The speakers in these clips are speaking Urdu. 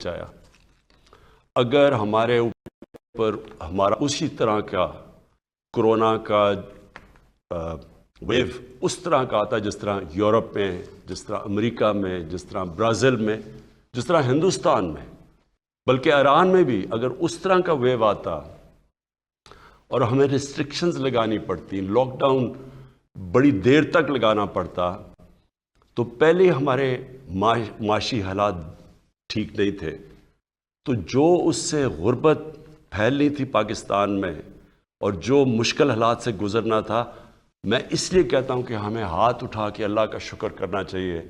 بچایا. اگر ہمارے اوپر ہمارا اسی طرح کا کرونا کا ویو اس طرح کا آتا جس طرح یورپ میں، جس طرح امریکہ میں، جس طرح برازیل میں، جس طرح ہندوستان میں، بلکہ ایران میں بھی اگر اس طرح کا ویو آتا اور ہمیں ریسٹرکشنز لگانی پڑتی، لاک ڈاؤن بڑی دیر تک لگانا پڑتا، تو پہلے ہمارے معاشی حالات ٹھیک نہیں تھے، تو جو اس سے غربت پھیلنی تھی پاکستان میں اور جو مشکل حالات سے گزرنا تھا، میں اس لیے کہتا ہوں کہ ہمیں ہاتھ اٹھا کے اللہ کا شکر کرنا چاہیے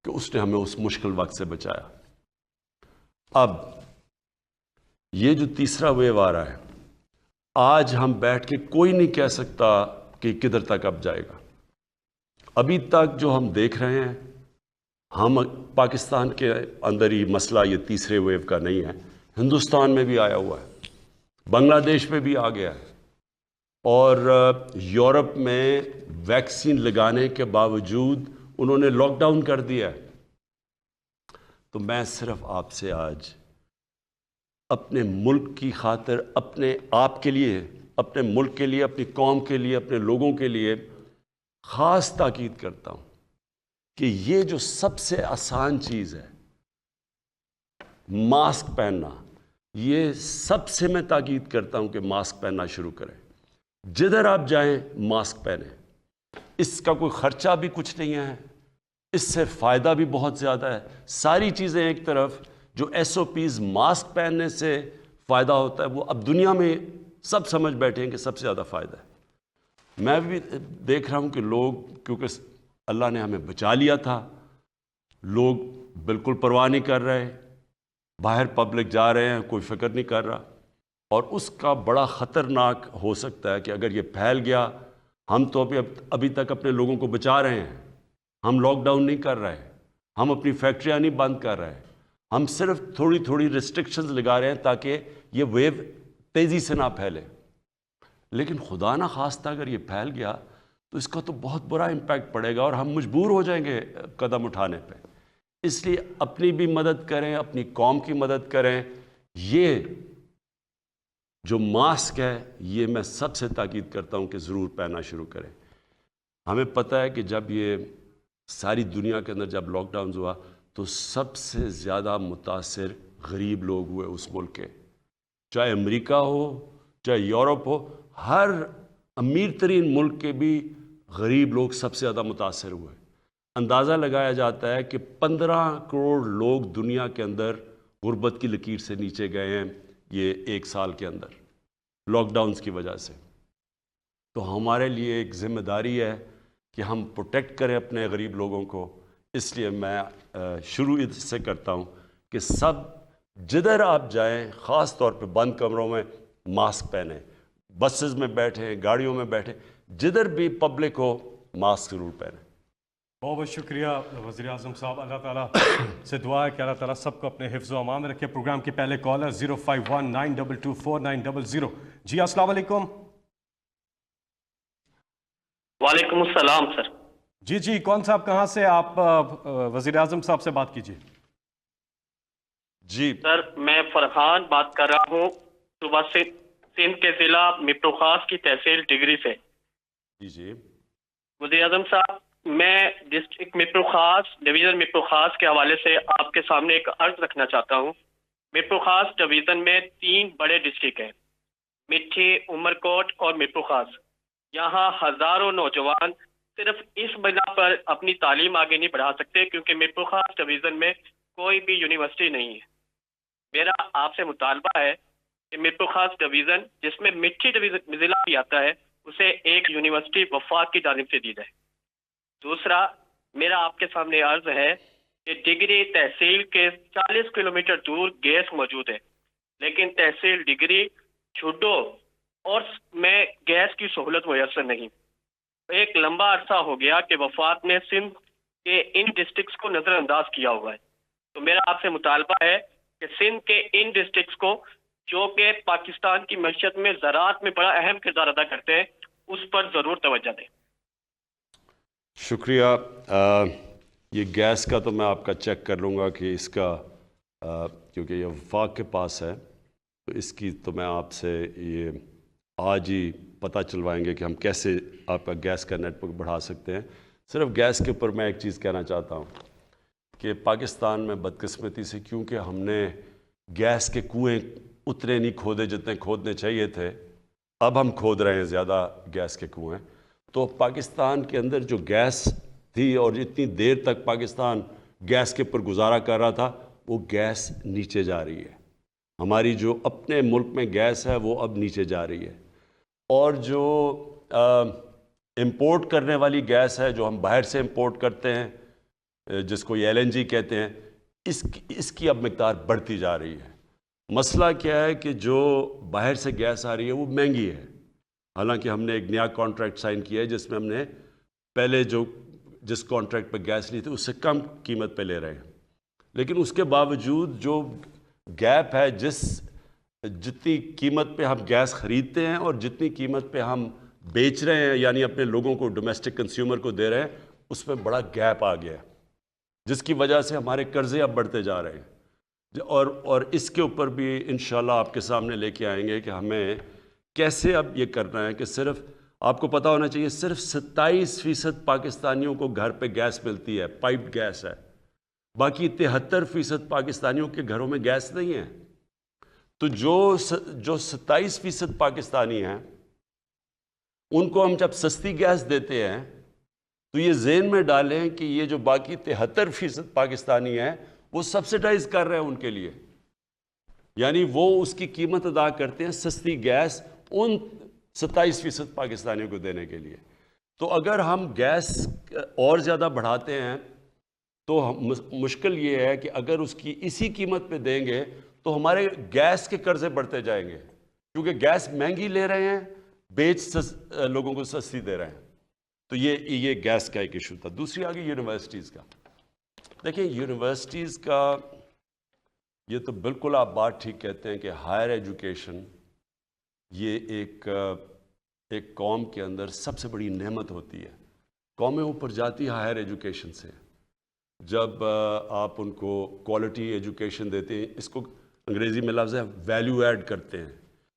کہ اس نے ہمیں اس مشکل وقت سے بچایا. اب یہ جو تیسرا ویو آ رہا ہے، آج ہم بیٹھ کے کوئی نہیں کہہ سکتا کہ کدھر تک اب جائے گا. ابھی تک جو ہم دیکھ رہے ہیں، ہم پاکستان کے اندر ہی مسئلہ یہ تیسرے ویو کا نہیں ہے، ہندوستان میں بھی آیا ہوا ہے، بنگلہ دیش میں بھی آ گیا ہے، اور یورپ میں ویکسین لگانے کے باوجود انہوں نے لاک ڈاؤن کر دیا ہے. تو میں صرف آپ سے آج اپنے ملک کی خاطر، اپنے آپ کے لیے، اپنے ملک کے لیے، اپنی قوم کے لیے، اپنے لوگوں کے لیے خاص تاکید کرتا ہوں کہ یہ جو سب سے آسان چیز ہے، ماسک پہننا، یہ سب سے میں تاکید کرتا ہوں کہ ماسک پہننا شروع کریں. جدھر آپ جائیں ماسک پہنیں. اس کا کوئی خرچہ بھی کچھ نہیں ہے، اس سے فائدہ بھی بہت زیادہ ہے. ساری چیزیں ایک طرف، جو ایس او پیز ماسک پہننے سے فائدہ ہوتا ہے وہ اب دنیا میں سب سمجھ بیٹھے ہیں کہ سب سے زیادہ فائدہ ہے. میں بھی دیکھ رہا ہوں کہ لوگ، کیونکہ اللہ نے ہمیں بچا لیا تھا، لوگ بالکل پرواہ نہیں کر رہے، باہر پبلک جا رہے ہیں، کوئی فکر نہیں کر رہا. اور اس کا بڑا خطرناک ہو سکتا ہے کہ اگر یہ پھیل گیا، ہم تو ابھی تک اپنے لوگوں کو بچا رہے ہیں، ہم لاک ڈاؤن نہیں کر رہے، ہم اپنی فیکٹریاں نہیں بند کر رہے، ہم صرف تھوڑی تھوڑی ریسٹرکشنز لگا رہے ہیں تاکہ یہ ویو تیزی سے نہ پھیلے. لیکن خدا نہ خواستہ اگر یہ پھیل گیا تو اس کا تو بہت برا امپیکٹ پڑے گا اور ہم مجبور ہو جائیں گے قدم اٹھانے پہ. اس لیے اپنی بھی مدد کریں، اپنی قوم کی مدد کریں. یہ جو ماسک ہے، یہ میں سب سے تاکید کرتا ہوں کہ ضرور پہننا شروع کریں. ہمیں پتہ ہے کہ جب یہ ساری دنیا کے اندر جب لاک ڈاؤن ہوا تو سب سے زیادہ متاثر غریب لوگ ہوئے اس ملک کے، چاہے امریکہ ہو، چاہے یورپ ہو، ہر امیر ترین ملک کے بھی غریب لوگ سب سے زیادہ متاثر ہوئے. اندازہ لگایا جاتا ہے کہ 15 کروڑ لوگ دنیا کے اندر غربت کی لکیر سے نیچے گئے ہیں یہ ایک سال کے اندر، لاک ڈاؤنز کی وجہ سے. تو ہمارے لیے ایک ذمہ داری ہے کہ ہم پروٹیکٹ کریں اپنے غریب لوگوں کو. اس لیے میں شروع اس سے کرتا ہوں کہ سب جدھر آپ جائیں، خاص طور پہ بند کمروں میں ماسک پہنیں، بسز میں بیٹھیں، گاڑیوں میں بیٹھیں، جدھر بھی پبلک ہو ماسک ضرور پہنیں. بہت بہت شکریہ وزیر اعظم صاحب. اللہ تعالیٰ سے دعا ہے کہ اللہ تعالیٰ سب کو اپنے حفظ و امان میں رکھے. پروگرام کے پہلے کالر 05192249900. جی السلام علیکم. وعلیکم السلام سر. جی کون صاحب کہاں سے؟ آپ وزیر اعظم صاحب سے بات کیجیے. جی سر میں فرحان بات کر رہا ہوں صوبہ سندھ کے ضلع مپروخاص کی تحصیل ڈگری سے. جی وزیر اعظم صاحب، میں ڈسٹرکٹ مپروخاص، ڈویژن مپروخاص کے حوالے سے آپ کے سامنے ایک عرض رکھنا چاہتا ہوں. مپروخاص ڈویژن میں 3 بڑے ڈسٹرکٹ ہیں، مٹھی، عمرکوٹ اور مپروخاص. یہاں ہزاروں نوجوان صرف اس بنا پر اپنی تعلیم آگے نہیں بڑھا سکتے کیونکہ مپروخاص ڈویژن میں کوئی بھی یونیورسٹی نہیں ہے. میرا آپ سے مطالبہ ہے کہ مپروخاص ڈویژن، جس میں مٹھی ڈویژن ضلع بھی آتا ہے، اسے ایک یونیورسٹی وفاق کی جانب سے دی جائے. دوسرا، میرا آپ کے سامنے عرض ہے کہ ڈگری تحصیل کے 40 کلومیٹر دور گیس موجود ہے، لیکن تحصیل ڈگری، چھڈو اور میں گیس کی سہولت میسر نہیں. ایک لمبا عرصہ ہو گیا کہ وفاق نے سندھ کے ان ڈسٹرکٹس کو نظر انداز کیا ہوا ہے. تو میرا آپ سے مطالبہ ہے کہ سندھ کے ان ڈسٹرکٹس کو، جو کہ پاکستان کی معیشت میں زراعت میں بڑا اہم کردار ادا کرتے ہیں، اس پر ضرور توجہ دیں. شکریہ. یہ گیس کا تو میں آپ کا چیک کر لوں گا کہ اس کا کیونکہ یہ وفاق کے پاس ہے، تو اس کی تو میں آپ سے یہ آج ہی پتہ چلوائیں گے کہ ہم کیسے آپ کا گیس کا نیٹ ورک بڑھا سکتے ہیں۔ صرف گیس کے اوپر میں ایک چیز کہنا چاہتا ہوں کہ پاکستان میں بدقسمتی سے کیونکہ ہم نے گیس کے کنویں اتنے نہیں کھودے جتنے کھودنے چاہیے تھے، اب ہم کھود رہے ہیں زیادہ گیس کے کنویں، تو پاکستان کے اندر جو گیس تھی اور اتنی دیر تک پاکستان گیس کے اوپر گزارا کر رہا تھا، وہ گیس نیچے جا رہی ہے۔ ہماری جو اپنے ملک میں گیس ہے وہ اب نیچے جا رہی ہے، اور جو امپورٹ کرنے والی گیس ہے جو ہم باہر سے امپورٹ کرتے ہیں، جس کو یہ LNG کہتے ہیں، اس کی اب مقدار بڑھتی جا رہی ہے۔ مسئلہ کیا ہے کہ جو باہر سے گیس آ رہی ہے وہ مہنگی ہے، حالانکہ ہم نے ایک نیا کانٹریکٹ سائن کیا ہے جس میں ہم نے پہلے جس کانٹریکٹ پہ گیس لی تھی اس سے کم قیمت پہ لے رہے ہیں، لیکن اس کے باوجود جو گیپ ہے، جتنی قیمت پہ ہم گیس خریدتے ہیں اور جتنی قیمت پہ ہم بیچ رہے ہیں، یعنی اپنے لوگوں کو، ڈومیسٹک کنزیومر کو دے رہے ہیں، اس میں بڑا گیپ آ گیا ہے، جس کی وجہ سے ہمارے قرضے اب بڑھتے جا رہے ہیں۔ اور اس کے اوپر بھی انشاءاللہ آپ کے سامنے لے کے آئیں گے کہ ہمیں کیسے اب یہ کرنا ہے کہ صرف آپ کو پتہ ہونا چاہیے صرف 27% پاکستانیوں کو گھر پہ گیس ملتی ہے، پائپڈ گیس ہے، باقی 73% پاکستانیوں کے گھروں میں گیس نہیں ہے۔ تو جو 27% پاکستانی ہیں ان کو ہم جب سستی گیس دیتے ہیں تو یہ ذہن میں ڈالیں کہ یہ جو باقی 73% پاکستانی ہیں وہ سبسڈائز کر رہے ہیں ان کے لیے، یعنی وہ اس کی قیمت ادا کرتے ہیں سستی گیس ان 27% پاکستانیوں کو دینے کے لیے۔ تو اگر ہم گیس اور زیادہ بڑھاتے ہیں تو مشکل یہ ہے کہ اگر اس کی اسی قیمت پہ دیں گے تو ہمارے گیس کے قرضے بڑھتے جائیں گے، کیونکہ گیس مہنگی لے رہے ہیں، لوگوں کو سستی دے رہے ہیں۔ تو یہ گیس کا ایک ایشو تھا۔ دوسری آگے یونیورسٹیز کا۔ دیکھیں یونیورسٹیز کا یہ تو بالکل آپ بات ٹھیک کہتے ہیں کہ ہائر ایجوکیشن یہ ایک قوم کے اندر سب سے بڑی نعمت ہوتی ہے۔ قومیں اوپر جاتی ہیں ہائر ایجوکیشن سے جب آپ ان کو کوالٹی ایجوکیشن دیتے ہیں، اس کو انگریزی میں لفظ ہے ویلیو ایڈ کرتے ہیں۔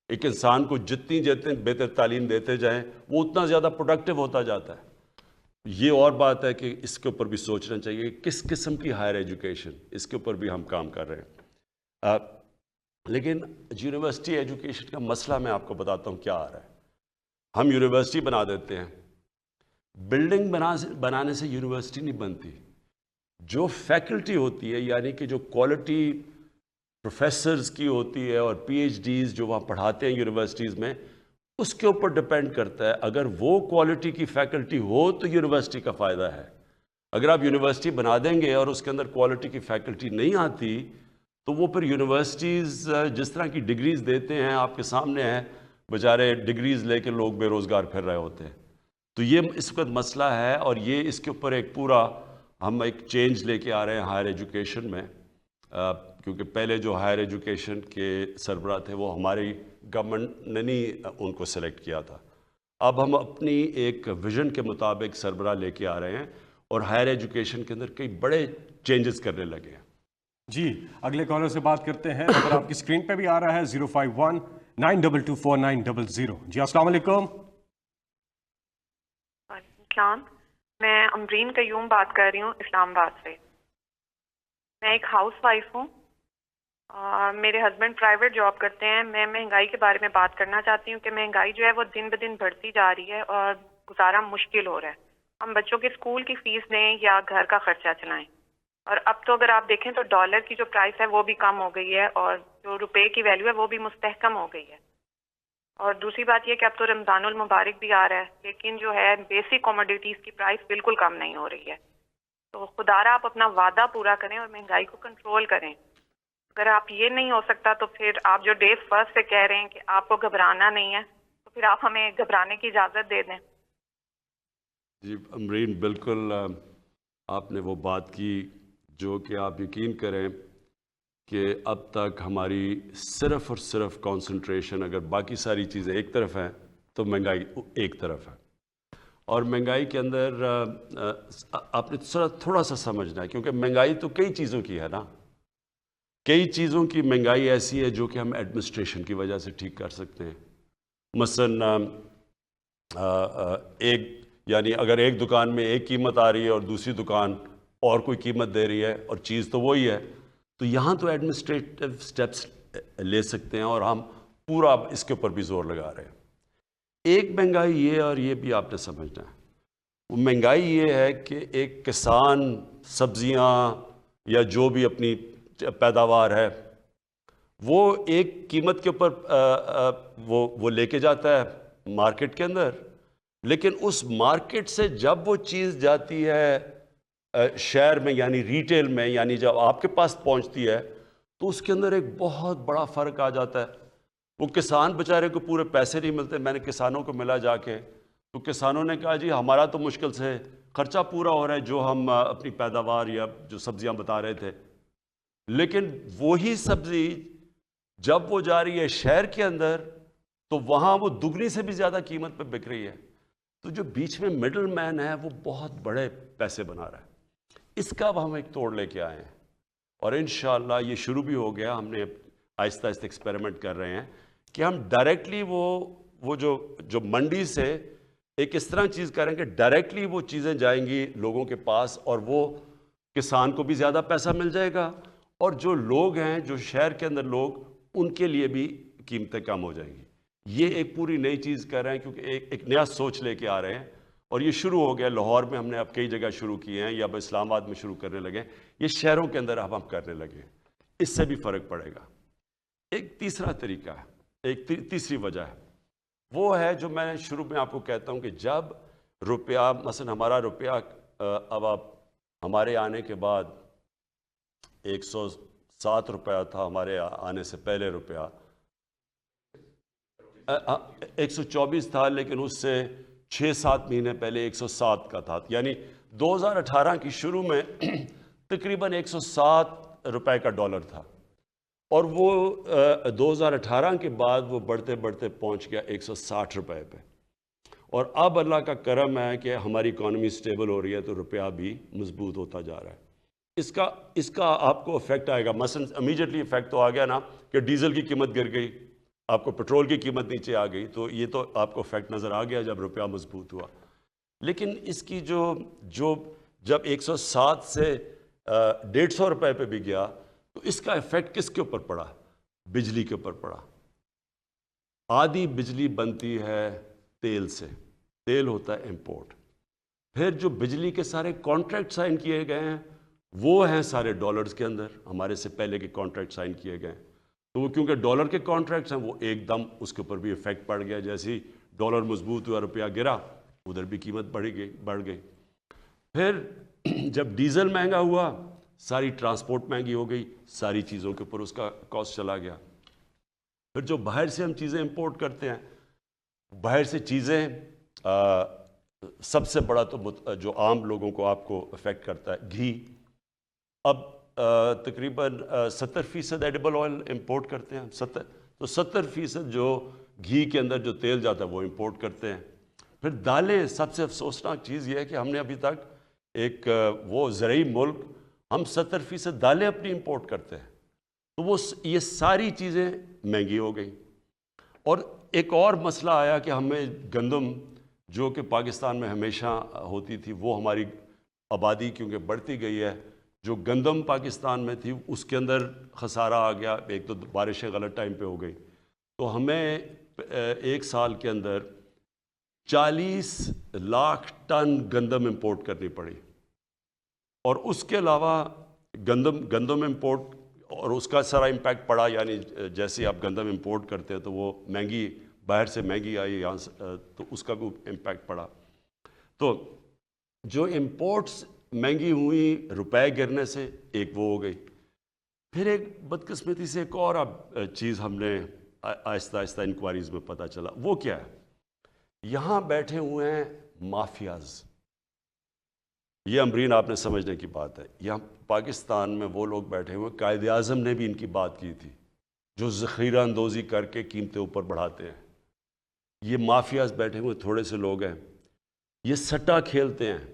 ایک انسان کو جتنی بہتر تعلیم دیتے جائیں وہ اتنا زیادہ پروڈکٹیو ہوتا جاتا ہے۔ یہ اور بات ہے کہ اس کے اوپر بھی سوچنا چاہیے کہ کس قسم کی ہائر ایجوکیشن، اس کے اوپر بھی ہم کام کر رہے ہیں۔ لیکن یونیورسٹی ایجوکیشن کا مسئلہ میں آپ کو بتاتا ہوں کیا آ رہا ہے۔ ہم یونیورسٹی بنا دیتے ہیں، بلڈنگ بنانے سے یونیورسٹی نہیں بنتی، جو فیکلٹی ہوتی ہے یعنی کہ جو کوالٹی پروفیسرز کی ہوتی ہے اور PhDs جو وہاں پڑھاتے ہیں یونیورسٹیز میں، اس کے اوپر ڈپینڈ کرتا ہے۔ اگر وہ کوالٹی کی فیکلٹی ہو تو یونیورسٹی کا فائدہ ہے۔ اگر آپ یونیورسٹی بنا دیں گے اور اس کے اندر کوالٹی کی فیکلٹی نہیں آتی تو وہ پھر یونیورسٹیز جس طرح کی ڈگریز دیتے ہیں آپ کے سامنے ہیں، بیچارے ڈگریز لے کے لوگ بے روزگار پھر رہے ہوتے ہیں۔ تو یہ اس وقت مسئلہ ہے، اور یہ اس کے اوپر ایک پورا ہم ایک چینج لے کے آ رہے ہیں ہائر ایجوکیشن میں، کیونکہ پہلے جو ہائر ایجوکیشن کے سربراہ تھے وہ ہماری گورنمنٹ نے نہیں ان کو سلیکٹ کیا تھا۔ اب ہم اپنی ایک ویژن کے مطابق سربراہ لے کے آ رہے ہیں اور ہائر ایجوکیشن کے اندر کئی بڑے چینجز کرنے لگے ہیں۔ جی اگلے کالر سے بات کرتے ہیں، اگر آپ کی اسکرین پہ بھی آ رہا ہے 051-922-4900۔ جی السلام علیکم۔ وعلیکم السلام، میں امرین قیوم بات کر رہی ہوں اسلام آباد سے۔ میں ایک ہاؤس وائف ہوں، میرے ہسبینڈ پرائیویٹ جاب کرتے ہیں۔ میں مہنگائی کے بارے میں بات کرنا چاہتی ہوں کہ مہنگائی جو ہے وہ دن بدن بڑھتی جا رہی ہے اور گزارا مشکل ہو رہا ہے۔ ہم بچوں کے اسکول کی فیس دیں یا گھر کا خرچہ چلائیں، اور اب تو اگر آپ دیکھیں تو ڈالر کی جو پرائس ہے وہ بھی کم ہو گئی ہے اور جو روپے کی ویلیو ہے وہ بھی مستحکم ہو گئی ہے۔ اور دوسری بات یہ کہ اب تو رمضان المبارک بھی آ رہا ہے، لیکن جو ہے بیسک کوموڈیٹیز کی پرائس بالکل کم نہیں ہو رہی ہے۔ تو خدا را آپ اپنا وعدہ پورا کریں اور مہنگائی کو کنٹرول کریں۔ اگر آپ یہ نہیں ہو سکتا تو پھر آپ جو ڈے فرسٹ سے کہہ رہے ہیں کہ آپ کو گھبرانا نہیں ہے، تو پھر آپ ہمیں گھبرانے کی اجازت دے دیں۔ جی امرین، بالکل آپ نے وہ بات کی جو کہ آپ یقین کریں کہ اب تک ہماری صرف اور صرف کانسنٹریشن، اگر باقی ساری چیزیں ایک طرف ہیں تو مہنگائی ایک طرف ہے۔ اور مہنگائی کے اندر آپ نے تھوڑا سا سمجھنا ہے، کیونکہ مہنگائی تو کئی چیزوں کی ہے نا۔ کئی چیزوں کی مہنگائی ایسی ہے جو کہ ہم ایڈمنسٹریشن کی وجہ سے ٹھیک کر سکتے ہیں. مثلا یعنی اگر ایک دکان میں ایک قیمت آ رہی ہے اور دوسری دکان اور کوئی قیمت دے رہی ہے اور چیز تو وہی ہے، تو یہاں تو ایڈمنسٹریٹو سٹیپس لے سکتے ہیں اور ہم پورا اس کے اوپر بھی زور لگا رہے ہیں. ایک مہنگائی یہ اور یہ بھی آپ نے سمجھنا ہے. وہ مہنگائی یہ ہے کہ ایک کسان سبزیاں یا جو بھی اپنی پیداوار ہے وہ ایک قیمت کے اوپر وہ لے کے جاتا ہے مارکیٹ کے اندر، لیکن اس مارکیٹ سے جب وہ چیز جاتی ہے شہر میں یعنی ریٹیل میں، یعنی جب آپ کے پاس پہنچتی ہے تو اس کے اندر ایک بہت بڑا فرق آ جاتا ہے. وہ کسان بیچارے کو پورے پیسے نہیں ملتے. میں نے کسانوں کو ملا جا کے، تو کسانوں نے کہا جی ہمارا تو مشکل سے خرچہ پورا ہو رہا ہے جو ہم اپنی پیداوار یا جو سبزیاں بتا رہے تھے، لیکن وہی سبزی جب وہ جا رہی ہے شہر کے اندر تو وہاں وہ دگنی سے بھی زیادہ قیمت پہ بک رہی ہے. تو جو بیچ میں مڈل مین ہے وہ بہت بڑے پیسے بنا رہا ہے. اس کا اب ہم ایک توڑ لے کے آئے ہیں اور انشاءاللہ یہ شروع بھی ہو گیا. ہم نے آہستہ آہستہ ایکسپیریمنٹ کر رہے ہیں کہ ہم ڈائریکٹلی وہ جو منڈی سے ایک اس طرح چیز کریں کہ ڈائریکٹلی وہ چیزیں جائیں گی لوگوں کے پاس اور وہ کسان کو بھی زیادہ پیسہ مل جائے گا اور جو لوگ ہیں جو شہر کے اندر لوگ ان کے لیے بھی قیمتیں کم ہو جائیں گی. یہ ایک پوری نئی چیز کر رہے ہیں کیونکہ ایک نیا سوچ لے کے آ رہے ہیں اور یہ شروع ہو گیا. لاہور میں ہم نے اب کئی جگہ شروع کیے ہیں یا اب اسلام آباد میں شروع کرنے لگے. یہ شہروں کے اندر اب ہم کرنے لگے. اس سے بھی فرق پڑے گا. ایک تیسرا طریقہ ہے، ایک تیسری وجہ ہے، وہ ہے جو میں شروع میں آپ کو کہتا ہوں کہ جب روپیہ مثلا ہمارا روپیہ اب آپ ہمارے آنے کے بعد 107 روپیہ تھا، ہمارے آنے سے پہلے روپیہ 124 تھا، لیکن اس سے 6-7 مہینے پہلے 107 کا تھا. یعنی 2018 کی شروع میں تقریباً 107 روپے کا ڈالر تھا اور وہ 2018 کے بعد وہ بڑھتے بڑھتے پہنچ گیا 160 روپے پہ. اور اب اللہ کا کرم ہے کہ ہماری اکانومی سٹیبل ہو رہی ہے تو روپیہ بھی مضبوط ہوتا جا رہا ہے. اس کا آپ کو افیکٹ آئے گا. مثلا امیجیٹلی افیکٹ تو آ گیا نا کہ ڈیزل کی قیمت گر گئی، آپ کو پیٹرول کی قیمت نیچے آ گئی، تو یہ تو آپ کو افیکٹ نظر آ گیا جب روپیہ مضبوط ہوا. لیکن اس کی جب 107 سے 150 روپے پہ بھی گیا تو اس کا افیکٹ کس کے اوپر پڑا؟ بجلی کے اوپر پڑا. آدھی بجلی بنتی ہے تیل سے، تیل ہوتا ہے امپورٹ. پھر جو بجلی کے سارے کانٹریکٹ سائن کیے گئے ہیں وہ ہیں سارے ڈالرز کے اندر، ہمارے سے پہلے کے کانٹریکٹ سائن کیے گئے ہیں. تو وہ کیونکہ ڈالر کے کانٹریکٹس ہیں وہ ایک دم اس کے اوپر بھی افیکٹ پڑ گیا. جیسے ہی ڈالر مضبوط ہوا روپیہ گرا ادھر بھی قیمت بڑھ گئی. پھر جب ڈیزل مہنگا ہوا ساری ٹرانسپورٹ مہنگی ہو گئی، ساری چیزوں کے اوپر اس کا کاسٹ چلا گیا. پھر جو باہر سے ہم چیزیں امپورٹ کرتے ہیں، باہر سے چیزیں سب سے بڑا تو جو عام لوگوں کو آپ کو افیکٹ کرتا ہے گھی. اب تقریباً 70% ایڈیبل آئل امپورٹ کرتے ہیں. 70% جو گھی کے اندر جو تیل جاتا ہے وہ امپورٹ کرتے ہیں. پھر دالیں، سب سے افسوسناک چیز یہ ہے کہ ہم نے ابھی تک ایک وہ زرعی ملک، ہم 70% دالیں اپنی امپورٹ کرتے ہیں. تو یہ ساری چیزیں مہنگی ہو گئیں. اور ایک اور مسئلہ آیا کہ ہمیں گندم جو کہ پاکستان میں ہمیشہ ہوتی تھی، وہ ہماری آبادی کیونکہ بڑھتی گئی ہے، جو گندم پاکستان میں تھی اس کے اندر خسارہ آ گیا. ایک تو بارشیں غلط ٹائم پہ ہو گئی تو ہمیں ایک سال کے اندر 40 لاکھ ٹن گندم امپورٹ کرنی پڑی. اور اس کے علاوہ گندم امپورٹ اور اس کا سارا امپیکٹ پڑا. یعنی جیسے آپ گندم امپورٹ کرتے ہیں تو وہ مہنگی، باہر سے مہنگی آئی یہاں سے، تو اس کا بھی امپیکٹ پڑا. تو جو امپورٹس مہنگی ہوئی روپے گرنے سے، ایک وہ ہو گئی. پھر ایک بدقسمتی سے ایک اور اب چیز ہم نے آہستہ آہستہ انکوائریز میں پتہ چلا. وہ کیا ہے؟ یہاں بیٹھے ہوئے ہیں مافیاز. یہ امرین آپ نے سمجھنے کی بات ہے. یہاں پاکستان میں وہ لوگ بیٹھے ہوئے، قائد اعظم نے بھی ان کی بات کی تھی، جو ذخیرہ اندوزی کر کے قیمتیں اوپر بڑھاتے ہیں. یہ مافیاز بیٹھے ہوئے تھوڑے سے لوگ ہیں، یہ سٹا کھیلتے ہیں.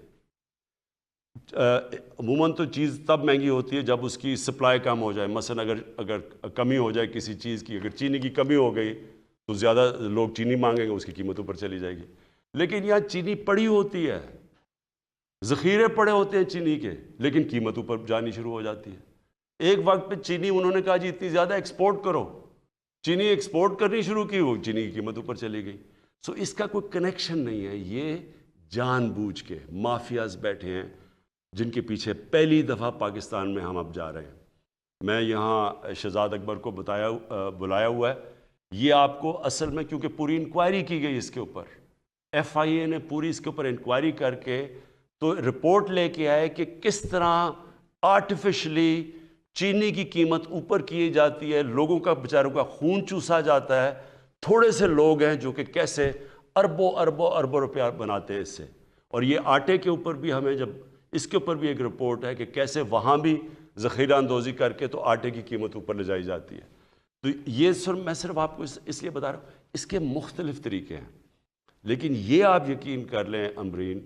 عموماً تو چیز تب مہنگی ہوتی ہے جب اس کی سپلائی کم ہو جائے. مثلا اگر کمی ہو جائے کسی چیز کی, اگر چینی کی کمی ہو گئی تو زیادہ لوگ چینی مانگیں گے, اس کی قیمت اوپر چلی جائے گی. لیکن یہاں چینی پڑی ہوتی ہے, ذخیرے پڑے ہوتے ہیں چینی کے, لیکن قیمت اوپر جانی شروع ہو جاتی ہے. ایک وقت پہ چینی انہوں نے کہا جی اتنی زیادہ ایکسپورٹ کرو, چینی ایکسپورٹ کرنی شروع کی, وہ چینی کی قیمت اوپر چلی گئی. سو اس کا کوئی کنیکشن نہیں ہے, یہ جان بوجھ کے مافیاز بیٹھے ہیں جن کے پیچھے پہلی دفعہ پاکستان میں ہم اب جا رہے ہیں. میں یہاں شہزاد اکبر کو بلایا ہوا ہے. یہ آپ کو اصل میں کیونکہ پوری انکوائری کی گئی اس کے اوپر, ایف آئی اے نے پوری اس کے اوپر انکوائری کر کے تو رپورٹ لے کے آئے کہ کس طرح آرٹیفیشلی چینی کی قیمت اوپر کی جاتی ہے, لوگوں کا بیچاروں کا خون چوسا جاتا ہے. تھوڑے سے لوگ ہیں جو کہ کیسے اربوں اربوں اربوں روپیہ بناتے ہیں اس سے. اور یہ آٹے کے اوپر بھی ہمیں جب اس کے اوپر بھی ایک رپورٹ ہے کہ کیسے وہاں بھی ذخیرہ اندوزی کر کے تو آٹے کی قیمت اوپر لے جائی جاتی ہے. تو یہ میں صرف آپ کو اس لیے بتا رہا ہوں, اس کے مختلف طریقے ہیں. لیکن یہ آپ یقین کر لیں امبرین,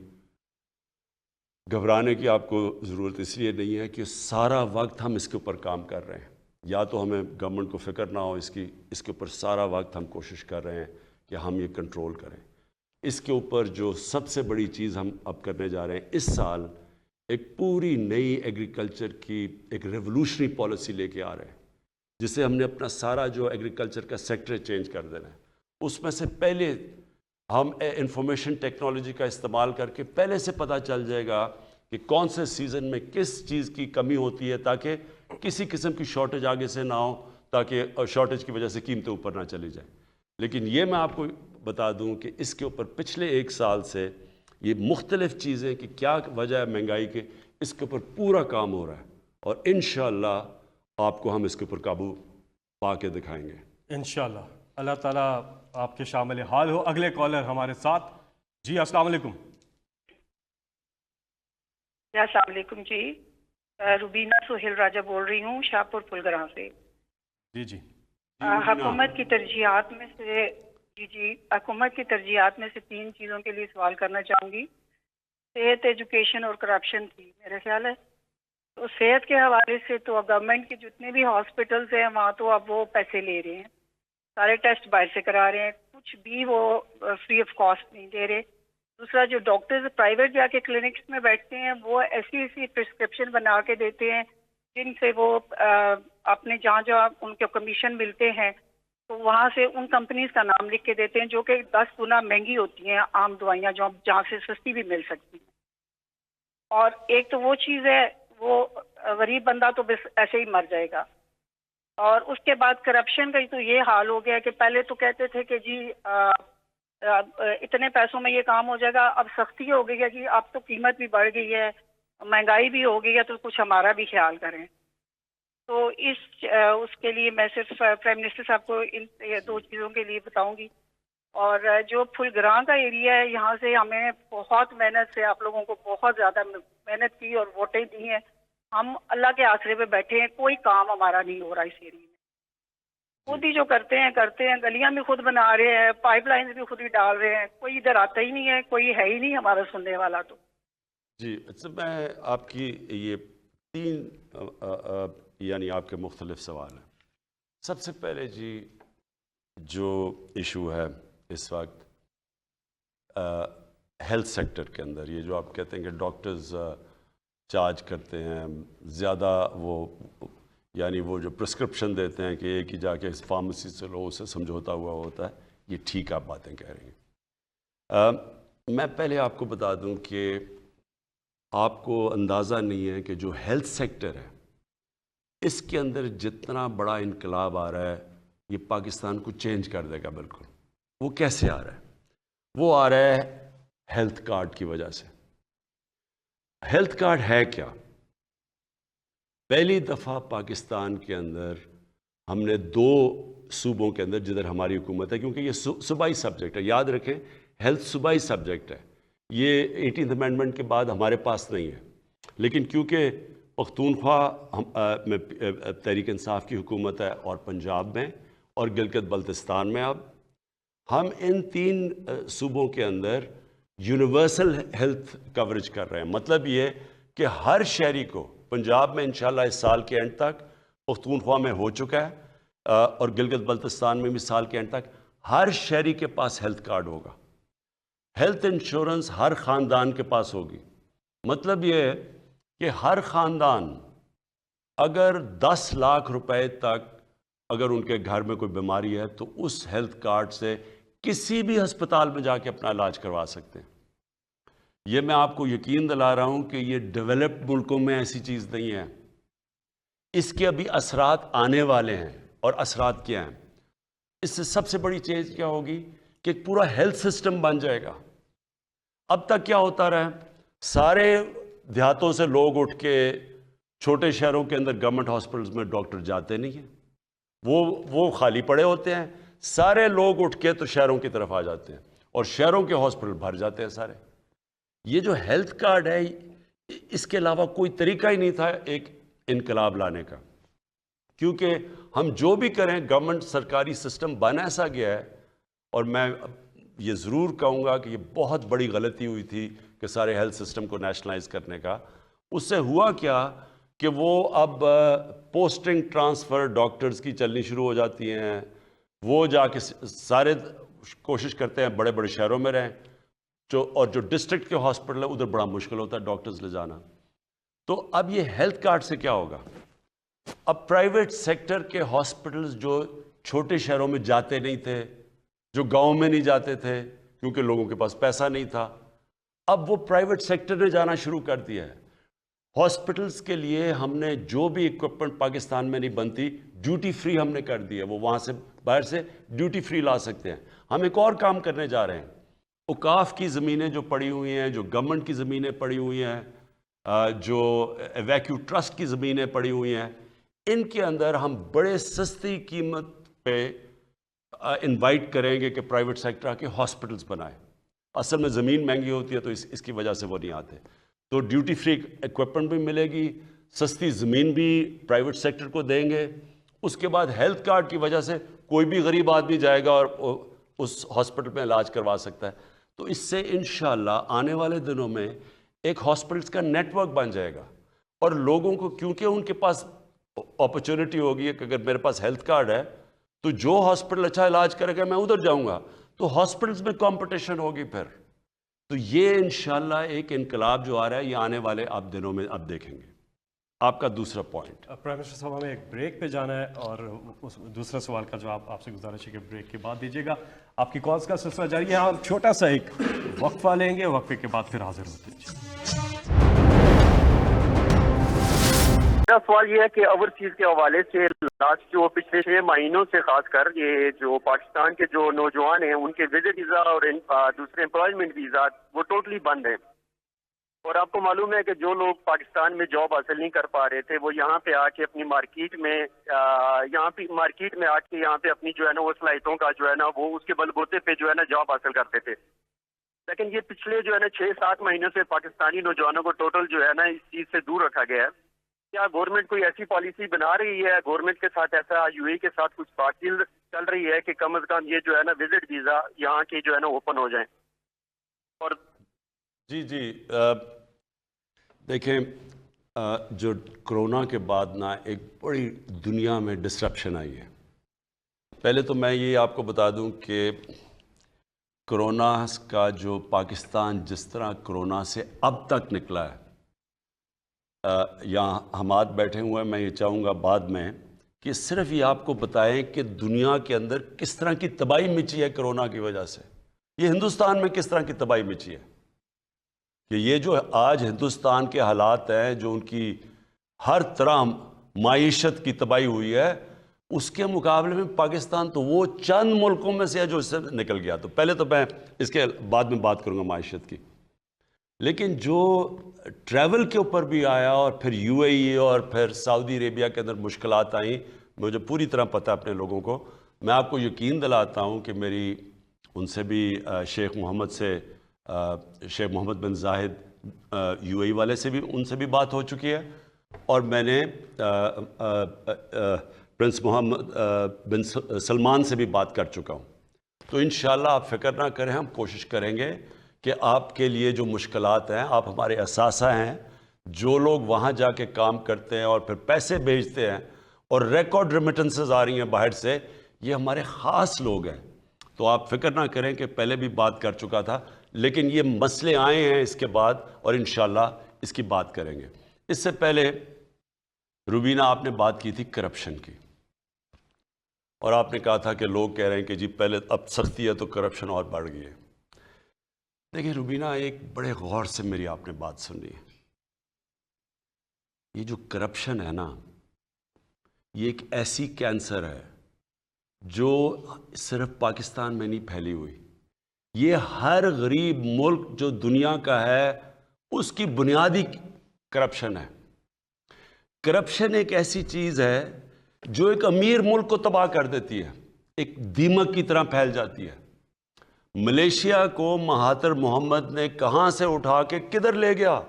گھبرانے کی آپ کو ضرورت اس لیے نہیں ہے کہ سارا وقت ہم اس کے اوپر کام کر رہے ہیں. یا تو ہمیں گورنمنٹ کو فکر نہ ہو اس کے اوپر سارا وقت ہم کوشش کر رہے ہیں کہ ہم یہ کنٹرول کریں. اس کے اوپر جو سب سے بڑی چیز ہم اب کرنے جا رہے ہیں, اس سال ایک پوری نئی ایگریکلچر کی ایک ریولوشنری پالیسی لے کے آ رہے ہیں, جس سے ہم نے اپنا سارا جو ایگریکلچر کا سیکٹر چینج کر دینا ہے. اس میں سے پہلے ہم انفارمیشن ٹیکنالوجی کا استعمال کر کے پہلے سے پتہ چل جائے گا کہ کون سے سیزن میں کس چیز کی کمی ہوتی ہے, تاکہ کسی قسم کی شارٹیج آگے سے نہ ہو, تاکہ شارٹیج کی وجہ سے قیمتیں اوپر نہ چلی جائیں. لیکن یہ میں آپ کو بتا دوں کہ اس کے اوپر پچھلے ایک سال سے یہ مختلف چیزیں کہ کیا وجہ ہے مہنگائی کے, اس کے اوپر پورا کام ہو رہا ہے. اور انشاءاللہ آپ کو ہم اس کے اوپر قابو پا کے دکھائیں گے انشاءاللہ. اللہ تعالیٰ آپ کے شامل حال ہو. اگلے کالر ہمارے ساتھ. جی السلام علیکم. السلام علیکم. جی روبینہ سہیل راجہ بول رہی ہوں, شاہپور پلگراں سے. جی حکومت کی ترجیحات میں سے حکومت کی ترجیحات میں سے 3 چیزوں کے لیے سوال کرنا چاہوں گی. صحت, ایجوکیشن اور کرپشن تھی میرا خیال ہے. تو صحت کے حوالے سے تو گورنمنٹ کے جتنے بھی ہاسپٹلز ہیں وہاں تو اب وہ پیسے لے رہے ہیں, سارے ٹیسٹ باہر سے کرا رہے ہیں, کچھ بھی وہ فری آف کاسٹ نہیں دے رہے. دوسرا, جو ڈاکٹرز پرائیویٹ جا کے کلینکس میں بیٹھتے ہیں وہ ایسی پرسکرپشن بنا کے دیتے ہیں جن سے وہ اپنے جہاں جہاں ان کے کمیشن ملتے ہیں تو وہاں سے ان کمپنیز کا نام لکھ کے دیتے ہیں, جو کہ 10 گنا مہنگی ہوتی ہیں عام دوائیاں جو جہاں سے سستی بھی مل سکتی ہیں. اور ایک تو وہ چیز ہے, وہ غریب بندہ تو بس ایسے ہی مر جائے گا. اور اس کے بعد کرپشن کا تو یہ حال ہو گیا کہ پہلے تو کہتے تھے کہ جی اتنے پیسوں میں یہ کام ہو جائے گا, اب سختی ہو گئی ہے کہ اب تو قیمت بھی بڑھ گئی ہے, مہنگائی بھی ہو گئی ہے, تو کچھ ہمارا بھی خیال کریں. تو اس کے لیے میں صرف پرائم منسٹر صاحب کو ان 2 چیزوں کے لیے بتاؤں گی. اور جو پھلگراں کا ایریا ہے, یہاں سے ہمیں بہت محنت سے آپ لوگوں کو بہت زیادہ محنت کی اور ووٹیں دی ہیں. ہم اللہ کے آسرے پہ بیٹھے ہیں, کوئی کام ہمارا نہیں ہو رہا اس ایریا میں. خود ہی جو کرتے ہیں, گلیاں بھی خود بنا رہے ہیں, پائپ لائنز بھی خود ہی ڈال رہے ہیں, کوئی ادھر آتا ہی نہیں ہے, کوئی ہے ہی نہیں ہمارا سننے والا. تو جی میں آپ کی یہ 3 یعنی آپ کے مختلف سوال ہیں. سب سے پہلے جی جو ایشو ہے اس وقت ہیلتھ سیکٹر کے اندر, یہ جو آپ کہتے ہیں کہ ڈاکٹرز چارج کرتے ہیں زیادہ, وہ یعنی وہ جو پرسکرپشن دیتے ہیں کہ ایک ہی جا کے فارمیسی سے لوگوں سے سمجھوتا ہوا ہوتا ہے, یہ ٹھیک آپ باتیں کہہ رہی ہیں. میں پہلے آپ کو بتا دوں کہ آپ کو اندازہ نہیں ہے کہ جو ہیلتھ سیکٹر ہے اس کے اندر جتنا بڑا انقلاب آ رہا ہے, یہ پاکستان کو چینج کر دے گا بالکل. وہ کیسے آ رہا ہے؟ وہ آ رہا ہے ہیلتھ کارڈ کی وجہ سے. ہیلتھ کارڈ ہے کیا؟ پہلی دفعہ پاکستان کے اندر ہم نے 2 صوبوں کے اندر جدھر ہماری حکومت ہے, کیونکہ یہ صوبائی سبجیکٹ ہے, یاد رکھیں ہیلتھ صوبائی سبجیکٹ ہے, یہ 18th امینڈمنٹ کے بعد ہمارے پاس نہیں ہے. لیکن کیونکہ پختونخوا میں تحریک انصاف کی حکومت ہے اور پنجاب میں اور گلگت بلتستان میں, اب ہم ان 3 صوبوں کے اندر یونیورسل ہیلتھ کوریج کر رہے ہیں. مطلب یہ کہ ہر شہری کو، پنجاب میں انشاءاللہ اس سال کے اینڈ تک، پختونخوا میں ہو چکا ہے اور گلگت بلتستان میں بھی سال کے اینڈ تک ہر شہری کے پاس ہیلتھ کارڈ ہوگا. ہیلتھ انشورنس ہر خاندان کے پاس ہوگی. مطلب یہ ہے کہ ہر خاندان اگر 10 لاکھ روپے تک اگر ان کے گھر میں کوئی بیماری ہے تو اس ہیلتھ کارڈ سے کسی بھی ہسپتال میں جا کے اپنا علاج کروا سکتے ہیں. یہ میں آپ کو یقین دلا رہا ہوں کہ یہ ڈیولپڈ ملکوں میں ایسی چیز نہیں ہے. اس کے ابھی اثرات آنے والے ہیں. اور اثرات کیا ہیں؟ اس سے سب سے بڑی چیز کیا ہوگی کہ ایک پورا ہیلتھ سسٹم بن جائے گا. اب تک کیا ہوتا رہا ہے، سارے دیہاتوں سے لوگ اٹھ کے چھوٹے شہروں کے اندر گورنمنٹ ہاسپٹلز میں ڈاکٹر جاتے نہیں ہیں، وہ خالی پڑے ہوتے ہیں. سارے لوگ اٹھ کے تو شہروں کی طرف آ جاتے ہیں اور شہروں کے ہاسپٹل بھر جاتے ہیں سارے. یہ جو ہیلتھ کارڈ ہے، اس کے علاوہ کوئی طریقہ ہی نہیں تھا ایک انقلاب لانے کا، کیونکہ ہم جو بھی کریں گورنمنٹ سرکاری سسٹم بن ایسا گیا ہے. اور میں یہ ضرور کہوں گا کہ یہ بہت بڑی غلطی ہوئی تھی کہ سارے ہیلتھ سسٹم کو نیشنلائز کرنے کا. اس سے ہوا کیا کہ وہ اب پوسٹنگ ٹرانسفر ڈاکٹرز کی چلنی شروع ہو جاتی ہیں. وہ جا کے سارے کوشش کرتے ہیں بڑے بڑے شہروں میں رہیں، اور جو ڈسٹرکٹ کے ہاسپٹل ہے ادھر بڑا مشکل ہوتا ہے ڈاکٹرز لے جانا. تو اب یہ ہیلتھ کارڈ سے کیا ہوگا؟ اب پرائیویٹ سیکٹر کے ہاسپٹلز جو چھوٹے شہروں میں جاتے نہیں تھے، جو گاؤں میں نہیں جاتے تھے کیونکہ لوگوں کے پاس پیسہ نہیں تھا، اب وہ پرائیویٹ سیکٹر نے جانا شروع کر دیا ہے. ہاسپٹلز کے لیے ہم نے جو بھی اکوپمنٹ پاکستان میں نہیں بنتی ڈیوٹی فری ہم نے کر دی ہے. وہ وہاں سے باہر سے ڈیوٹی فری لا سکتے ہیں. ہم ایک اور کام کرنے جا رہے ہیں. اوقاف کی زمینیں جو پڑی ہوئی ہیں، جو گورنمنٹ کی زمینیں پڑی ہوئی ہیں، جو ایویکیو ٹرسٹ کی زمینیں پڑی ہوئی ہیں، ان کے اندر ہم بڑے سستی قیمت پہ انوائٹ کریں گے کہ پرائیویٹ سیکٹر آ کے ہاسپٹلز بنائے. اصل میں زمین مہنگی ہوتی ہے تو اس کی وجہ سے وہ نہیں آتے. تو ڈیوٹی فری ایکوپمنٹ بھی ملے گی، سستی زمین بھی پرائیویٹ سیکٹر کو دیں گے. اس کے بعد ہیلتھ کارڈ کی وجہ سے کوئی بھی غریب آدمی جائے گا اور اس ہاسپٹل میں علاج کروا سکتا ہے. تو اس سے انشاءاللہ آنے والے دنوں میں ایک ہاسپٹلز کا نیٹ ورک بن جائے گا. اور لوگوں کو کیونکہ ان کے پاس اپرچونٹی ہوگی کہ اگر میرے پاس ہیلتھ کارڈ ہے تو جو ہاسپٹل اچھا علاج کرے گا میں ادھر جاؤں گا، تو ہاسپٹلز میں کمپٹیشن ہوگی پھر. تو یہ انشاءاللہ ایک انقلاب جو آ رہا ہے یہ آنے والے آپ دنوں میں آپ دیکھیں گے. آپ کا دوسرا پوائنٹ. پرائم منسٹر صاحب ہمیں ایک بریک پہ جانا ہے اور اس دوسرا سوال کا جواب آپ سے گزارش ہے کہ بریک کے بعد دیجیے گا. آپ کی کالز کا سلسلہ جاری ہے. ہم چھوٹا سا ایک وقفہ لیں گے، وقفے کے بعد پھر حاضر ہوتے ہیں. میرا سوال یہ ہے کہ اوورسیز کے حوالے سے لاسٹ جو پچھلے 6 مہینوں سے خاص کر یہ جو پاکستان کے جو نوجوان ہیں ان کے وزٹ ویزا اور دوسرے امپلائمنٹ ویزا وہ ٹوٹلی بند ہیں. اور آپ کو معلوم ہے کہ جو لوگ پاکستان میں جاب حاصل نہیں کر پا رہے تھے وہ یہاں پہ آ کے اپنی مارکیٹ میں آ کے یہاں پہ اپنی جو ہے نا وہ صلاحیتوں کا جو ہے نا وہ اس کے بلبوتے پہ جو ہے نا جاب حاصل کرتے تھے. لیکن یہ پچھلے جو ہے نا 6-7 مہینوں سے پاکستانی نوجوانوں کو ٹوٹل جو ہے نا اس چیز سے دور رکھا گیا ہے. کیا گورنمنٹ کوئی ایسی پالیسی بنا رہی ہے، گورنمنٹ کے ساتھ ایسا UAE کے ساتھ کچھ بات چل رہی ہے کہ کم از کم یہ جو ہے نا وزٹ ویزا یہاں کے جو ہے نا اوپن ہو جائیں؟ اور جی دیکھیں، جو کرونا کے بعد نا ایک بڑی دنیا میں ڈسرپشن آئی ہے. پہلے تو میں یہ آپ کو بتا دوں کہ کرونا کا جو پاکستان جس طرح کرونا سے اب تک نکلا ہے، یہاں حماد بیٹھے ہوئے ہیں، میں یہ چاہوں گا بعد میں کہ صرف یہ آپ کو بتائیں کہ دنیا کے اندر کس طرح کی تباہی مچی ہے کرونا کی وجہ سے. یہ ہندوستان میں کس طرح کی تباہی مچی ہے کہ یہ جو آج ہندوستان کے حالات ہیں، جو ان کی ہر طرح معیشت کی تباہی ہوئی ہے، اس کے مقابلے میں پاکستان تو وہ چند ملکوں میں سے ہے جو اس سے نکل گیا. تو پہلے تو میں اس کے بعد میں بات کروں گا معیشت کی. لیکن جو ٹریول کے اوپر بھی آیا اور پھر UAE اور پھر سعودی عربیہ کے اندر مشکلات آئیں، مجھے پوری طرح پتہ اپنے لوگوں کو. میں آپ کو یقین دلاتا ہوں کہ میری ان سے بھی شیخ محمد بن زاہد UAE والے سے بھی ان سے بھی بات ہو چکی ہے، اور میں نے پرنس محمد بن سلمان سے بھی بات کر چکا ہوں. تو انشاءاللہ آپ فکر نہ کریں، ہم کوشش کریں گے کہ آپ کے لیے جو مشکلات ہیں، آپ ہمارے اثاثہ ہیں، جو لوگ وہاں جا کے کام کرتے ہیں اور پھر پیسے بھیجتے ہیں اور ریکارڈ ریمیٹنسز آ رہی ہیں باہر سے، یہ ہمارے خاص لوگ ہیں. تو آپ فکر نہ کریں کہ پہلے بھی بات کر چکا تھا، لیکن یہ مسئلے آئے ہیں اس کے بعد اور انشاءاللہ اس کی بات کریں گے. اس سے پہلے روبینہ آپ نے بات کی تھی کرپشن کی، اور آپ نے کہا تھا کہ لوگ کہہ رہے ہیں کہ جی پہلے اب سختی ہے تو کرپشن اور بڑھ گئی ہے. دیکھیں روبینہ، ایک بڑے غور سے میری آپ نے بات سننی ہے. یہ جو کرپشن ہے نا، یہ ایک ایسی کینسر ہے جو صرف پاکستان میں نہیں پھیلی ہوئی. یہ ہر غریب ملک جو دنیا کا ہے اس کی بنیادی کرپشن ہے. کرپشن ایک ایسی چیز ہے جو ایک امیر ملک کو تباہ کر دیتی ہے، ایک دیمک کی طرح پھیل جاتی ہے. ملیشیا کو مہاتر محمد نے کہاں سے اٹھا کے کدھر لے گیا؟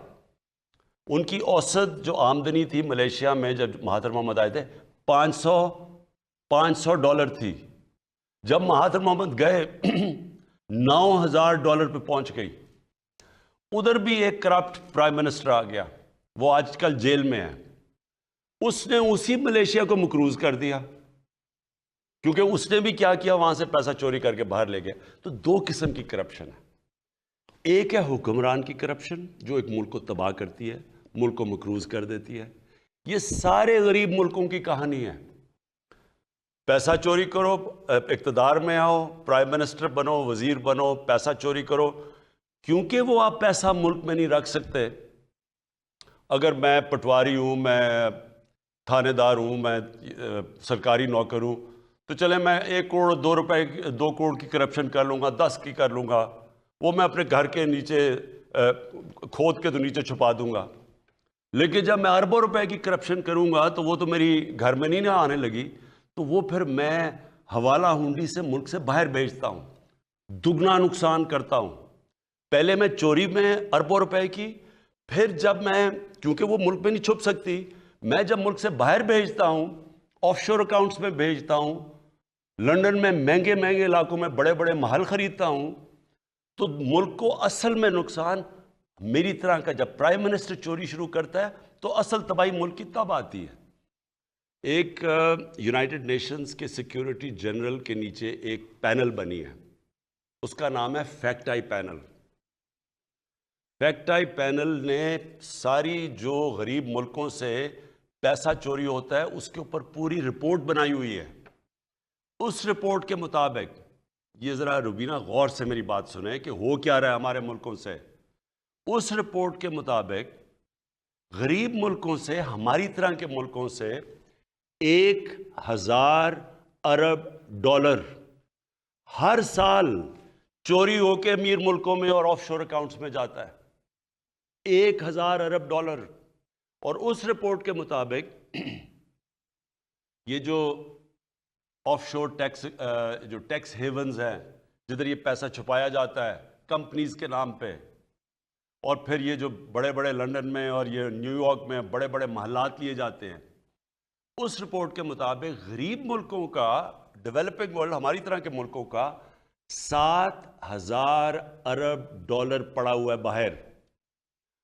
ان کی اوسط جو آمدنی تھی ملیشیا میں جب مہاتر محمد آئے تھے $500 تھی. جب مہاتر محمد گئے $9,000 پہ پہنچ گئی. ادھر بھی ایک کرپٹ پرائم منسٹر آ گیا، وہ آج کل جیل میں ہے. اس نے اسی ملیشیا کو مقروض کر دیا، کیونکہ اس نے بھی کیا کیا، وہاں سے پیسہ چوری کر کے باہر لے گیا. تو دو قسم کی کرپشن ہے. ایک ہے حکمران کی کرپشن جو ایک ملک کو تباہ کرتی ہے، ملک کو مقروض کر دیتی ہے. یہ سارے غریب ملکوں کی کہانی ہے. پیسہ چوری کرو، اقتدار میں آؤ، پرائم منسٹر بنو، وزیر بنو، پیسہ چوری کرو. کیونکہ وہ آپ پیسہ ملک میں نہیں رکھ سکتے. اگر میں پٹواری ہوں، میں تھانے دار ہوں، میں سرکاری نوکر ہوں، تو چلے میں 1 کروڑ 2 روپے 2 کروڑ کی کرپشن کر لوں گا، 10 کی کر لوں گا، وہ میں اپنے گھر کے نیچے کھود کے تو نیچے چھپا دوں گا. لیکن جب میں اربوں روپے کی کرپشن کروں گا تو وہ تو میری گھر میں نہیں نہ آنے لگی، تو وہ پھر میں حوالہ ہنڈی سے ملک سے باہر بھیجتا ہوں، دگنا نقصان کرتا ہوں. پہلے میں چوری میں اربوں روپے کی، پھر جب میں، کیونکہ وہ ملک میں نہیں چھپ سکتی، میں جب ملک سے باہر بھیجتا ہوں، آف شور اکاؤنٹس میں بھیجتا ہوں، لنڈن میں مہنگے مہنگے علاقوں میں بڑے بڑے محل خریدتا ہوں، تو ملک کو اصل میں نقصان میری طرح کا. جب پرائم منسٹر چوری شروع کرتا ہے تو اصل تباہی ملک کی تب آتی ہے. ایک یونائٹڈ نیشنز کے سیکیورٹی جنرل کے نیچے ایک پینل بنی ہے، اس کا نام ہے fact I panel. Fact I panel نے ساری جو غریب ملکوں سے پیسہ چوری ہوتا ہے اس کے اوپر پوری رپورٹ بنائی ہوئی ہے. اس رپورٹ کے مطابق، یہ ذرا روبینہ غور سے میری بات سنیں کہ ہو کیا رہا ہے ہمارے ملکوں سے. اس رپورٹ کے مطابق غریب ملکوں سے، ہماری طرح کے ملکوں سے 1,000 ارب ڈالر ہر سال چوری ہو کے امیر ملکوں میں اور آف شور اکاؤنٹس میں جاتا ہے. 1,000 ارب ڈالر. اور اس رپورٹ کے مطابق یہ جو آف شور جو ٹیکس ہیونز ہیں، جدھر یہ پیسہ چھپایا جاتا ہے کمپنیز کے نام پہ، اور پھر یہ جو بڑے بڑے لنڈن میں اور یہ نیو یارک میں بڑے بڑے محلات لیے جاتے ہیں، اس رپورٹ کے مطابق غریب ملکوں کا، ڈیولپنگ ورلڈ ہماری طرح کے ملکوں کا 7,000 ارب ڈالر پڑا ہوا ہے باہر.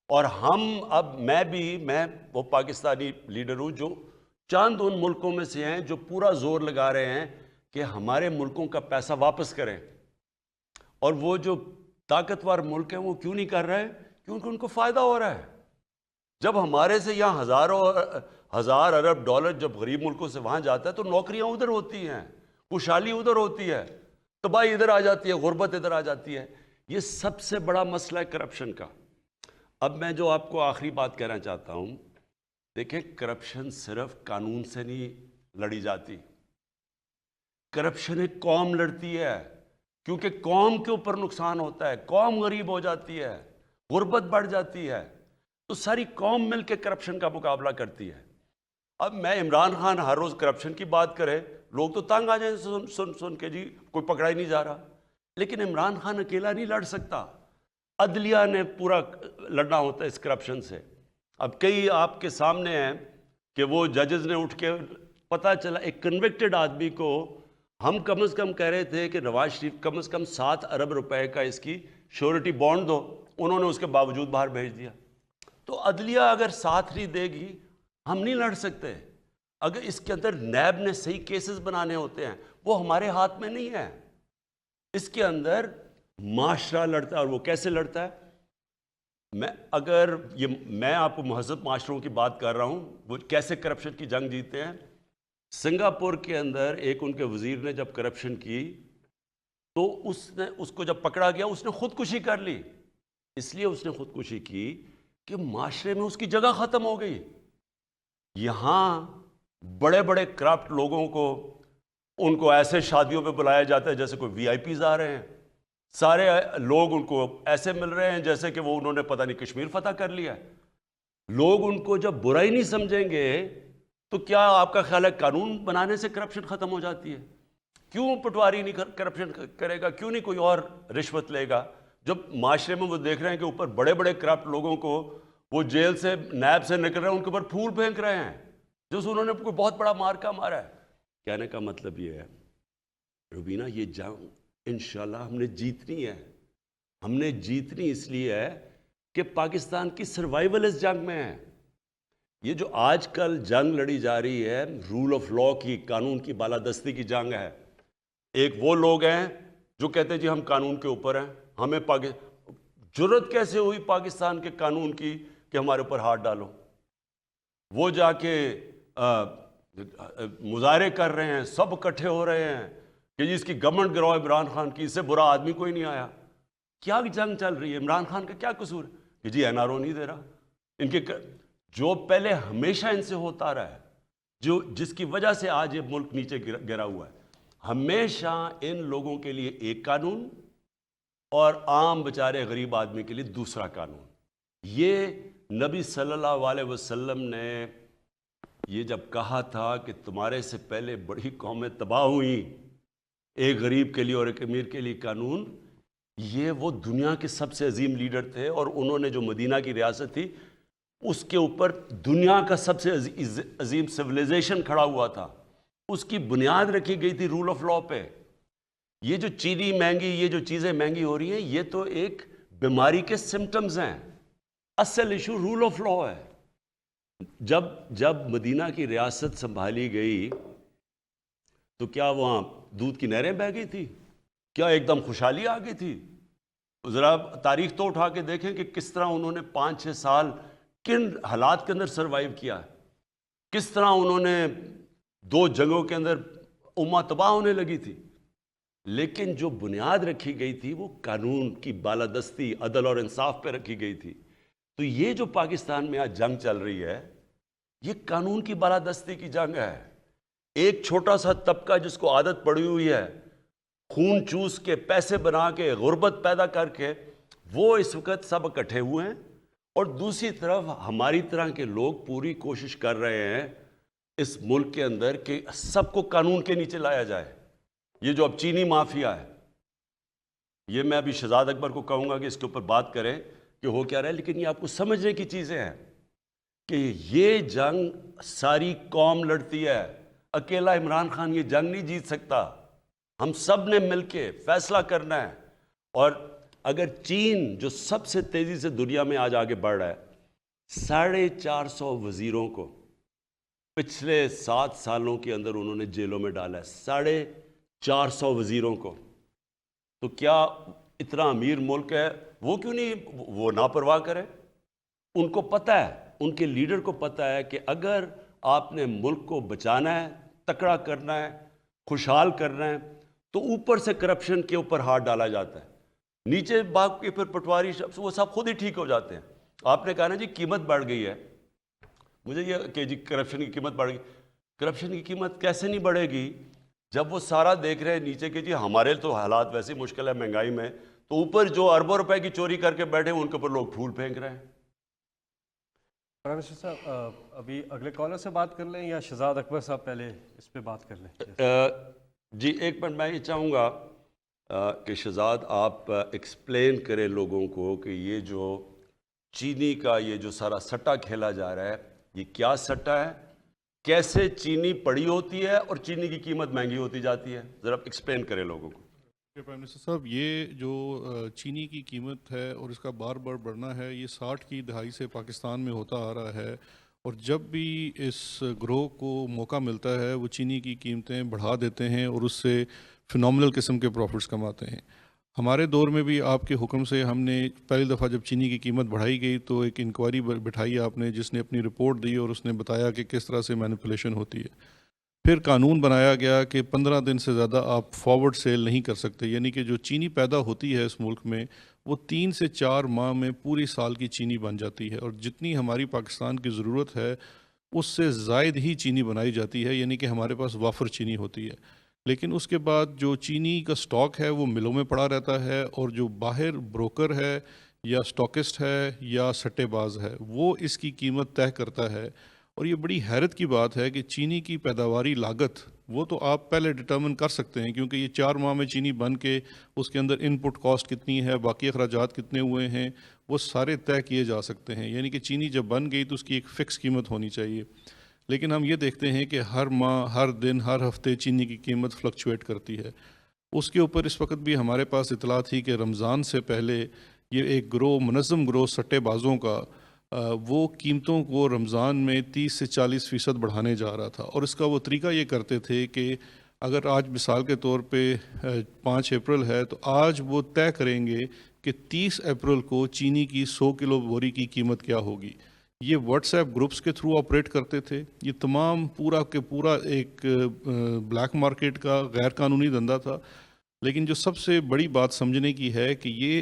اور ہم میں وہ پاکستانی لیڈر ہوں جو چند ان ملکوں میں سے ہیں جو پورا زور لگا رہے ہیں کہ ہمارے ملکوں کا پیسہ واپس کریں. اور وہ جو طاقتور ملک ہیں وہ کیوں نہیں کر رہے؟ کیونکہ ان کو فائدہ ہو رہا ہے. جب ہمارے سے یہاں ہزار ارب ڈالر جب غریب ملکوں سے وہاں جاتا ہے تو نوکریاں ادھر ہوتی ہیں، خوشحالی ادھر ہوتی ہے، تباہی ادھر آ جاتی ہے، غربت ادھر آ جاتی ہے. یہ سب سے بڑا مسئلہ ہے کرپشن کا. اب میں جو آپ کو آخری بات کہنا چاہتا ہوں، دیکھیں کرپشن صرف قانون سے نہیں لڑی جاتی. کرپشن ایک قوم لڑتی ہے، کیونکہ قوم کے اوپر نقصان ہوتا ہے، قوم غریب ہو جاتی ہے، غربت بڑھ جاتی ہے، تو ساری قوم مل کے کرپشن کا مقابلہ کرتی ہے. اب میں عمران خان ہر روز کرپشن کی بات کرے، لوگ تو تنگ آ جائیں سن کے، جی کوئی پکڑا ہی نہیں جا رہا. لیکن عمران خان اکیلا نہیں لڑ سکتا، عدلیہ نے پورا لڑنا ہوتا ہے اس کرپشن سے. اب کئی آپ کے سامنے ہیں کہ وہ ججز نے اٹھ کے، پتہ چلا ایک کنوکٹڈ آدمی کو ہم کم از کم کہہ رہے تھے کہ نواز شریف کم از کم 7 ارب روپے کا اس کی شیورٹی بانڈ دو، انہوں نے اس کے باوجود باہر بھیج دیا. تو عدلیہ اگر ساتھ نہیں دے گی ہم نہیں لڑ سکتے. اگر اس کے اندر نیب نے صحیح کیسز بنانے ہوتے ہیں وہ ہمارے ہاتھ میں نہیں ہے. اس کے اندر معاشرہ لڑتا ہے. اور وہ کیسے لڑتا ہے؟ میں آپ کو مہذب معاشروں کی بات کر رہا ہوں, وہ کیسے کرپشن کی جنگ جیتے ہیں. سنگاپور کے اندر ایک ان کے وزیر نے جب کرپشن کی تو اس کو جب پکڑا گیا اس نے خودکشی کر لی. اس لیے اس نے خودکشی کی کہ معاشرے میں اس کی جگہ ختم ہو گئی. یہاں بڑے بڑے کرپٹ لوگوں کو ان کو ایسے شادیوں پہ بلایا جاتا ہے جیسے کوئی وی آئی پیز آ رہے ہیں. سارے لوگ ان کو ایسے مل رہے ہیں جیسے کہ وہ انہوں نے پتہ نہیں کشمیر فتح کر لیا ہے. لوگ ان کو جب برائی نہیں سمجھیں گے تو کیا آپ کا خیال ہے قانون بنانے سے کرپشن ختم ہو جاتی ہے؟ کیوں پٹواری نہیں کرپشن کرے گا؟ کیوں نہیں کوئی اور رشوت لے گا؟ جب معاشرے میں وہ دیکھ رہے ہیں کہ اوپر بڑے بڑے کرپٹ لوگوں کو وہ جیل سے نیب سے نکل رہے ہیں ان کے اوپر پھول پھینک رہے ہیں جو انہوں نے کوئی بہت بڑا مارکا مارا ہے. کہنے کا مطلب یہ ہے روبینہ, یہ جنگ انشاءاللہ ہم نے جیتنی ہے. ہم نے جیتنی اس لیے ہے کہ پاکستان کی سروائیول اس جنگ میں ہے. یہ جو آج کل جنگ لڑی جا رہی ہے رول آف لا کی, قانون کی بالادستی کی جنگ ہے. ایک وہ لوگ ہیں جو کہتے ہیں جی ہم قانون کے اوپر ہیں, ہمیں جرت کیسے ہوئی پاکستان کے قانون کی کہ ہمارے اوپر ہاتھ ڈالو. وہ جا کے مظاہرے کر رہے ہیں, سب اکٹھے ہو رہے ہیں کہ جی اس کی گورنمنٹ گراؤ عمران خان کی, اس سے برا آدمی کوئی نہیں آیا. کیا جنگ چل رہی ہے؟ عمران خان کا کیا قصور ہے کہ جی این آر او نہیں دے رہا؟ ان کے جو پہلے ہمیشہ ان سے ہوتا رہا ہے, جس کی وجہ سے آج یہ ملک نیچے گرا ہوا ہے, ہمیشہ ان لوگوں کے لیے ایک قانون اور عام بیچارے غریب آدمی کے لیے دوسرا قانون. یہ نبی صلی اللہ علیہ وسلم نے یہ جب کہا تھا کہ تمہارے سے پہلے بڑی قومیں تباہ ہوئیں, ایک غریب کے لیے اور ایک امیر کے لیے قانون, یہ وہ دنیا کے سب سے عظیم لیڈر تھے. اور انہوں نے جو مدینہ کی ریاست تھی اس کے اوپر دنیا کا سب سے عظیم سویلائزیشن کھڑا ہوا تھا, اس کی بنیاد رکھی گئی تھی رول آف لا پہ. یہ جو چینی مہنگی, یہ جو چیزیں مہنگی ہو رہی ہیں, یہ تو ایک بیماری کے سمٹمز ہیں. اصل ایشو رول آف لا ہے. جب مدینہ کی ریاست سنبھالی گئی تو کیا وہاں دودھ کی نہریں بہہ گئی تھی؟ کیا ایک دم خوشحالی آ گئی تھی؟ ذرا تاریخ تو اٹھا کے دیکھیں کہ کس طرح انہوں نے 5-6 سال کن حالات کے اندر سروائیو کیا, کس طرح انہوں نے 2 جنگوں کے اندر امہ تباہ ہونے لگی تھی. لیکن جو بنیاد رکھی گئی تھی وہ قانون کی بالادستی, عدل اور انصاف پہ رکھی گئی تھی. تو یہ جو پاکستان میں آج جنگ چل رہی ہے یہ قانون کی بالادستی کی جنگ ہے. ایک چھوٹا سا طبقہ جس کو عادت پڑی ہوئی ہے خون چوس کے, پیسے بنا کے, غربت پیدا کر کے, وہ اس وقت سب اکٹھے ہوئے ہیں. اور دوسری طرف ہماری طرح کے لوگ پوری کوشش کر رہے ہیں اس ملک کے اندر کہ سب کو قانون کے نیچے لایا جائے. یہ جو اب چینی مافیا ہے, یہ میں ابھی شہزاد اکبر کو کہوں گا کہ اس کے اوپر بات کریں کہ ہو کیا رہا ہے, لیکن یہ آپ کو سمجھنے کی چیزیں ہیں کہ یہ جنگ ساری قوم لڑتی ہے. اکیلا عمران خان یہ جنگ نہیں جیت سکتا, ہم سب نے مل کے فیصلہ کرنا ہے. اور اگر چین جو سب سے تیزی سے دنیا میں آج آگے بڑھ رہا ہے, 450 وزیروں کو پچھلے 7 سالوں کے اندر انہوں نے جیلوں میں ڈالا ہے, 450 وزیروں کو. تو کیا اتنا امیر ملک ہے, وہ کیوں نہیں وہ لاپرواہ کرے؟ ان کو پتہ ہے, ان کے لیڈر کو پتہ ہے کہ اگر آپ نے ملک کو بچانا ہے, تکڑا کرنا ہے, خوشحال کرنا ہے, تو اوپر سے کرپشن کے اوپر ہاتھ ڈالا جاتا ہے, نیچے باغ کے پھر پٹواری وہ سب خود ہی ٹھیک ہو جاتے ہیں. آپ نے کہا نا جی قیمت بڑھ گئی ہے, مجھے یہ کہ جی کرپشن کی قیمت بڑھ گئی. کرپشن کی قیمت کیسے نہیں بڑھے گی جب وہ سارا دیکھ رہے ہیں نیچے کہ جی ہمارے تو حالات ویسے مشکل ہے مہنگائی میں, تو اوپر جو اربوں روپے کی چوری کر کے بیٹھے ان کے اوپر لوگ پھول پھینک رہے ہیں. پرائم منسٹر صاحب ابھی اگلے کالر سے بات کر لیں یا شہزاد اکبر صاحب پہلے اس پہ بات کر لیں؟ جی ایک منٹ, میں یہ چاہوں گا کہ شہزاد آپ ایکسپلین کریں لوگوں کو کہ یہ جو چینی کا یہ جو سارا سٹا کھیلا جا رہا ہے یہ کیا سٹا ہے, کیسے چینی پڑی ہوتی ہے اور چینی کی قیمت مہنگی ہوتی جاتی ہے, ذرا ایکسپلین کریں لوگوں کو. پرائم منسٹر صاحب، یہ جو چینی کی قیمت ہے اور اس کا بار بار بڑھنا ہے، یہ 60 کی دہائی سے پاکستان میں ہوتا آ رہا ہے، اور جب بھی اس گروہ کو موقع ملتا ہے وہ چینی کی قیمتیں بڑھا دیتے ہیں اور اس سے فنومنل قسم کے پروفٹس کماتے ہیں۔ ہمارے دور میں بھی آپ کے حکم سے ہم نے پہلی دفعہ جب چینی کی قیمت بڑھائی گئی تو ایک انکوائری بٹھائی آپ نے، جس نے اپنی رپورٹ دی اور اس نے بتایا کہ کس طرح سے مینیپولیشن ہوتی ہے۔ پھر قانون بنایا گیا کہ 15 دن سے زیادہ آپ فارورڈ سیل نہیں کر سکتے، یعنی کہ جو چینی پیدا ہوتی ہے اس ملک میں وہ 3 سے 4 ماہ میں پوری سال کی چینی بن جاتی ہے، اور جتنی ہماری پاکستان کی ضرورت ہے اس سے زائد ہی چینی بنائی جاتی ہے، یعنی کہ ہمارے پاس وافر چینی ہوتی ہے۔ لیکن اس کے بعد جو چینی کا سٹاک ہے وہ ملوں میں پڑا رہتا ہے، اور جو باہر بروکر ہے یا سٹاکسٹ ہے یا سٹے باز ہے وہ اس کی قیمت طے کرتا ہے۔ اور یہ بڑی حیرت کی بات ہے کہ چینی کی پیداواری لاگت وہ تو آپ پہلے ڈٹرمن کر سکتے ہیں، کیونکہ یہ 4 ماہ میں چینی بن کے اس کے اندر ان پٹ کاسٹ کتنی ہے، باقی اخراجات کتنے ہوئے ہیں، وہ سارے طے کیے جا سکتے ہیں، یعنی کہ چینی جب بن گئی تو اس کی ایک فکس قیمت ہونی چاہیے۔ لیکن ہم یہ دیکھتے ہیں کہ ہر ماہ، ہر دن، ہر ہفتے چینی کی قیمت فلکچویٹ کرتی ہے۔ اس کے اوپر اس وقت بھی ہمارے پاس اطلاع تھی کہ رمضان سے پہلے یہ ایک گروہ، منظم گروہ سٹے بازوں کا، وہ قیمتوں کو رمضان میں 30 سے 40% بڑھانے جا رہا تھا، اور اس کا وہ طریقہ یہ کرتے تھے کہ اگر آج مثال کے طور پہ 5 اپریل ہے تو آج وہ طے کریں گے کہ 30 اپریل کو چینی کی 100 کلو بوری کی قیمت کیا ہوگی۔ یہ واٹس ایپ گروپس کے تھرو آپریٹ کرتے تھے۔ یہ تمام پورا کے پورا ایک بلیک مارکیٹ کا غیر قانونی دھندا تھا۔ لیکن جو سب سے بڑی بات سمجھنے کی ہے کہ یہ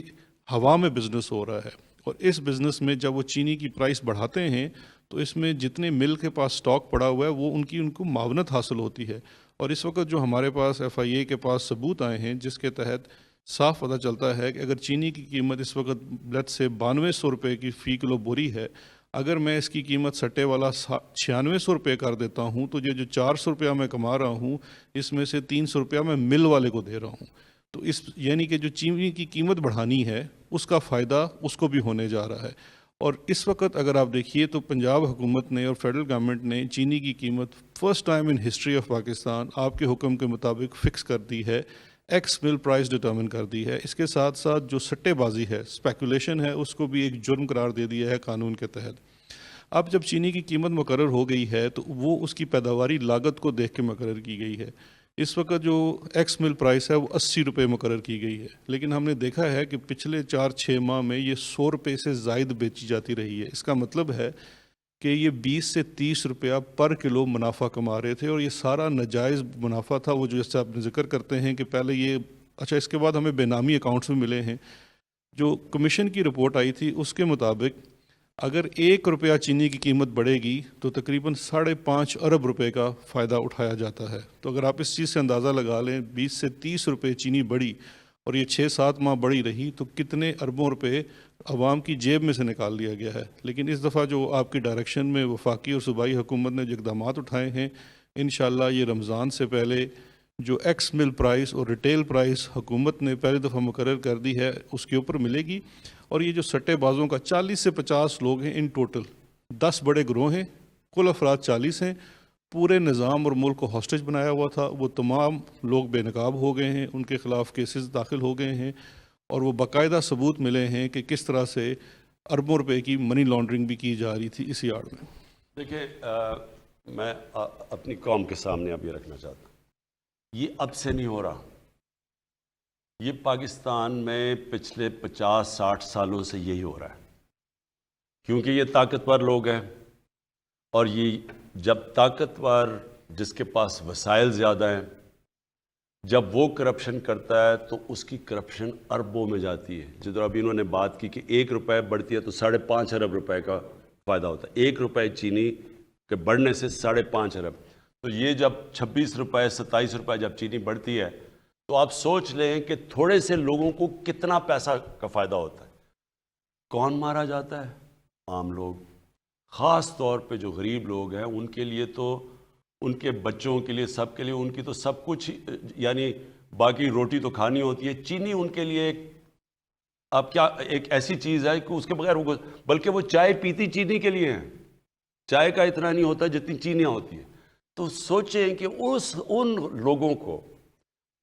ہوا میں بزنس ہو رہا ہے، اور اس بزنس میں جب وہ چینی کی پرائس بڑھاتے ہیں تو اس میں جتنے مل کے پاس سٹاک پڑا ہوا ہے وہ ان کو معاونت حاصل ہوتی ہے۔ اور اس وقت جو ہمارے پاس FIA کے پاس ثبوت آئے ہیں جس کے تحت صاف پتہ چلتا ہے کہ اگر چینی کی قیمت اس وقت بلٹ سے 9200 روپے کی فی کلو بوری ہے، اگر میں اس کی قیمت سٹے والا 9600 روپے کر دیتا ہوں تو یہ جو 400 روپیہ میں کما رہا ہوں اس میں سے 300 روپیہ میں مل والے کو دے رہا ہوں۔ تو اس یعنی کہ جو چینی کی قیمت بڑھانی ہے اس کا فائدہ اس کو بھی ہونے جا رہا ہے۔ اور اس وقت اگر آپ دیکھیے تو پنجاب حکومت نے اور فیڈرل گورنمنٹ نے چینی کی قیمت first time in history of Pakistan آپ کے حکم کے مطابق فکس کر دی ہے، ایکس مل پرائس ڈٹرمن کر دی ہے۔ اس کے ساتھ ساتھ جو سٹے بازی ہے، اسپیکولیشن ہے، اس کو بھی ایک جرم قرار دے دیا ہے قانون کے تحت۔ اب جب چینی کی قیمت مقرر ہو گئی ہے تو وہ اس کی پیداواری لاگت کو دیکھ کے مقرر کی گئی ہے۔ اس وقت جو ایکس مل پرائس ہے وہ 80 روپے مقرر کی گئی ہے، لیکن ہم نے دیکھا ہے کہ پچھلے 4-6 ماہ میں یہ 100 روپے سے زائد بیچی جاتی رہی ہے۔ اس کا مطلب ہے کہ یہ 20 سے 30 روپیہ پر کلو منافع کما رہے تھے، اور یہ سارا ناجائز منافع تھا۔ وہ جو جیسے آپ نے ذکر کرتے ہیں کہ پہلے یہ اس کے بعد ہمیں بے نامی اکاؤنٹس میں ملے ہیں۔ جو کمیشن کی رپورٹ آئی تھی اس کے مطابق اگر 1 روپیہ چینی کی قیمت بڑھے گی تو تقریباً 5.5 ارب روپے کا فائدہ اٹھایا جاتا ہے۔ تو اگر آپ اس چیز سے اندازہ لگا لیں 20 سے 30 روپے چینی بڑھی اور یہ 6-7 ماہ بڑھی رہی تو کتنے اربوں روپے عوام کی جیب میں سے نکال لیا گیا ہے۔ لیکن اس دفعہ جو آپ کی ڈائریکشن میں وفاقی اور صوبائی حکومت نے جو اقدامات اٹھائے ہیں، انشاءاللہ یہ رمضان سے پہلے جو ایکس مل پرائس اور ریٹیل پرائس حکومت نے پہلی دفعہ مقرر کر دی ہے اس کے اوپر ملے گی۔ اور یہ جو سٹے بازوں کا 40 سے 50 لوگ ہیں ان ٹوٹل، 10 بڑے گروہ ہیں، کل افراد 40 ہیں، پورے نظام اور ملک کو ہاسٹیج بنایا ہوا تھا۔ وہ تمام لوگ بے نقاب ہو گئے ہیں، ان کے خلاف کیسز داخل ہو گئے ہیں، اور وہ باقاعدہ ثبوت ملے ہیں کہ کس طرح سے اربوں روپے کی منی لانڈرنگ بھی کی جا رہی تھی اسی آڑ میں۔ دیکھیں، میں اپنی قوم کے سامنے اب یہ رکھنا چاہتا ہوں، یہ اب سے نہیں ہو رہا، یہ پاکستان میں پچھلے 50-60 سالوں سے یہی ہو رہا ہے، کیونکہ یہ طاقتور لوگ ہیں، اور یہ جب طاقتور جس کے پاس وسائل زیادہ ہیں جب وہ کرپشن کرتا ہے تو اس کی کرپشن اربوں میں جاتی ہے۔ جدھر ابھی انہوں نے بات کی کہ 1 روپے بڑھتی ہے تو 5.5 ارب روپے کا فائدہ ہوتا ہے، 1 روپے چینی کے بڑھنے سے 5.5 ارب، تو یہ جب 26 روپے 27 روپے جب چینی بڑھتی ہے تو آپ سوچ لیں کہ تھوڑے سے لوگوں کو کتنا پیسہ کا فائدہ ہوتا ہے۔ کون مارا جاتا ہے؟ عام لوگ، خاص طور پہ جو غریب لوگ ہیں ان کے لیے تو، ان کے بچوں کے لیے، سب کے لیے، ان کی تو سب کچھ، یعنی باقی روٹی تو کھانی ہوتی ہے، چینی ان کے لیے اب کیا ایک ایسی چیز ہے کہ اس کے بغیر وہ، بلکہ وہ چائے پیتی چینی کے لیے ہیں، چائے کا اتنا نہیں ہوتا جتنی چینیاں ہوتی ہیں۔ تو سوچیں کہ ان لوگوں کو،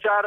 4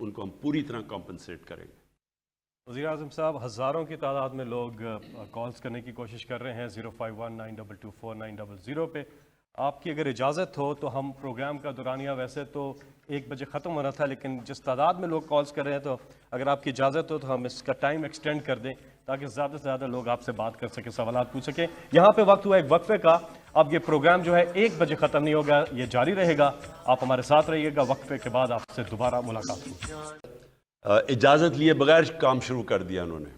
ان کو ہم پوری طرح کمپنسیٹ کریں گے۔ وزیر اعظم صاحب، ہزاروں کی تعداد میں لوگ کالز کرنے کی کوشش کر رہے ہیں 05192249000 پہ۔ آپ کی اگر اجازت ہو تو ہم پروگرام کا دورانیہ ویسے تو 1 بجے ختم ہونا تھا، لیکن جس تعداد میں لوگ کالز کر رہے ہیں تو اگر آپ کی اجازت ہو تو ہم اس کا ٹائم ایکسٹینڈ کر دیں تاکہ زیادہ سے زیادہ لوگ آپ سے بات کر سکیں، سوالات پوچھ سکیں۔ یہاں پہ وقت ہوا ایک وقفے کا، اب یہ پروگرام جو ہے 1 بجے ختم نہیں ہوگا، یہ جاری رہے گا، آپ ہمارے ساتھ رہیے گا۔ وقفے کے بعد آپ سے دوبارہ ملاقات ہوگی۔ اجازت لیے بغیر کام شروع کر دیا انہوں نے۔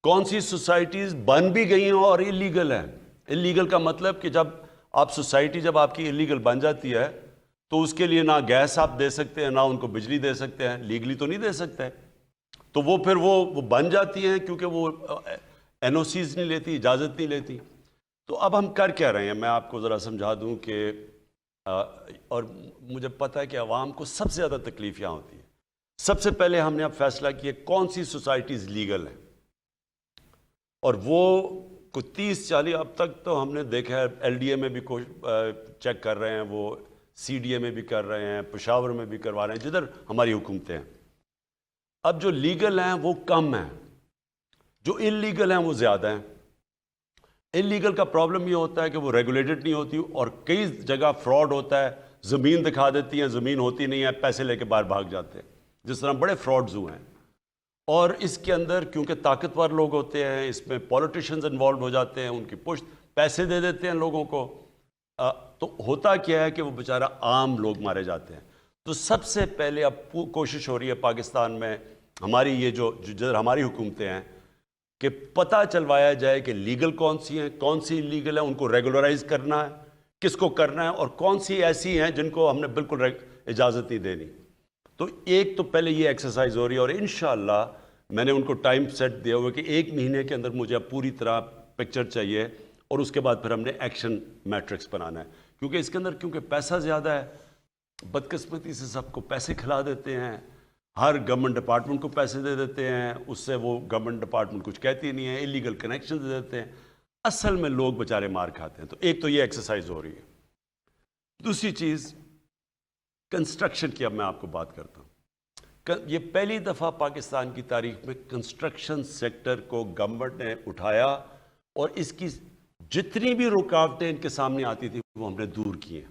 کون سی سوسائٹیز بن بھی گئی ہیں اور اللیگل ہیں؟ اللیگل کا مطلب کہ جب آپ سوسائٹی جب آپ کی اللیگل بن جاتی ہے تو اس کے لیے نہ گیس آپ دے سکتے ہیں، نہ ان کو بجلی دے سکتے ہیں، لیگلی تو نہیں دے سکتے، تو وہ پھر وہ بن جاتی ہیں کیونکہ وہ این او سیز نہیں لیتی، اجازت نہیں لیتی۔ تو اب ہم کر کیا رہے ہیں، میں آپ کو ذرا سمجھا دوں کہ اور مجھے پتہ ہے کہ عوام کو سب سے زیادہ تکلیف یہاں ہوتی ہے۔ سب سے پہلے ہم نے اب فیصلہ کیا کون سی سوسائٹیز لیگل ہیں، اور وہ کوئی 30-40 اب تک تو ہم نے دیکھا ہے، ایل ڈی اے میں بھی چیک کر رہے ہیں، وہ سی ڈی اے میں بھی کر رہے ہیں، پشاور میں بھی کروا رہے ہیں، جدھر ہماری حکومتیں ہیں۔ اب جو لیگل ہیں وہ کم ہیں، جو انلیگل ہیں وہ زیادہ ہیں۔ انلیگل کا پرابلم یہ ہوتا ہے کہ وہ ریگولیٹڈ نہیں ہوتی، اور کئی جگہ فراڈ ہوتا ہے، زمین دکھا دیتی ہیں، زمین ہوتی نہیں ہے، پیسے لے کے باہر بھاگ جاتے ہیں، جس طرح بڑے فراڈز ہوئے ہیں۔ اور اس کے اندر کیونکہ طاقتور لوگ ہوتے ہیں، اس میں پولیٹیشنز انوالوڈ ہو جاتے ہیں، ان کی پشت پیسے دے دیتے ہیں لوگوں کو، تو ہوتا کیا ہے کہ وہ بیچارہ عام لوگ مارے جاتے ہیں۔ تو سب سے پہلے اب کوشش ہو رہی ہے پاکستان میں، ہماری یہ جو جدھر ہماری حکومتیں ہیں، کہ پتہ چلوایا جائے کہ لیگل کون سی ہیں، کون سی انلیگل ہیں، ان کو ریگولرائز کرنا ہے، کس کو کرنا ہے، اور کون سی ایسی ہیں جن کو ہم نے بالکل اجازت نہیں دینی۔ تو ایک تو پہلے یہ ایکسرسائز ہو رہی ہے، اور انشاءاللہ میں نے ان کو ٹائم سیٹ دیا ہوا کہ 1 مہینے کے اندر مجھے اب پوری طرح پکچر چاہیے، اور اس کے بعد پھر ہم نے ایکشن میٹرکس بنانا ہے، کیونکہ اس کے اندر کیونکہ پیسہ زیادہ ہے، بدقسمتی سے سب کو پیسے کھلا دیتے ہیں، ہر گورنمنٹ ڈپارٹمنٹ کو پیسے دے دیتے ہیں، اس سے وہ گورنمنٹ ڈپارٹمنٹ کچھ کہتی نہیں ہے، اللیگل کنیکشن دے دیتے ہیں، اصل میں لوگ بیچارے مار کھاتے ہیں۔ تو ایک تو یہ ایکسرسائز ہو رہی ہے۔ دوسری چیز کنسٹرکشن کی، اب میں آپ کو بات کرتا ہوں۔ یہ پہلی دفعہ پاکستان کی تاریخ میں کنسٹرکشن سیکٹر کو گورنمنٹ نے اٹھایا، اور اس کی جتنی بھی رکاوٹیں ان کے سامنے آتی تھی وہ ہم نے دور کی ہیں۔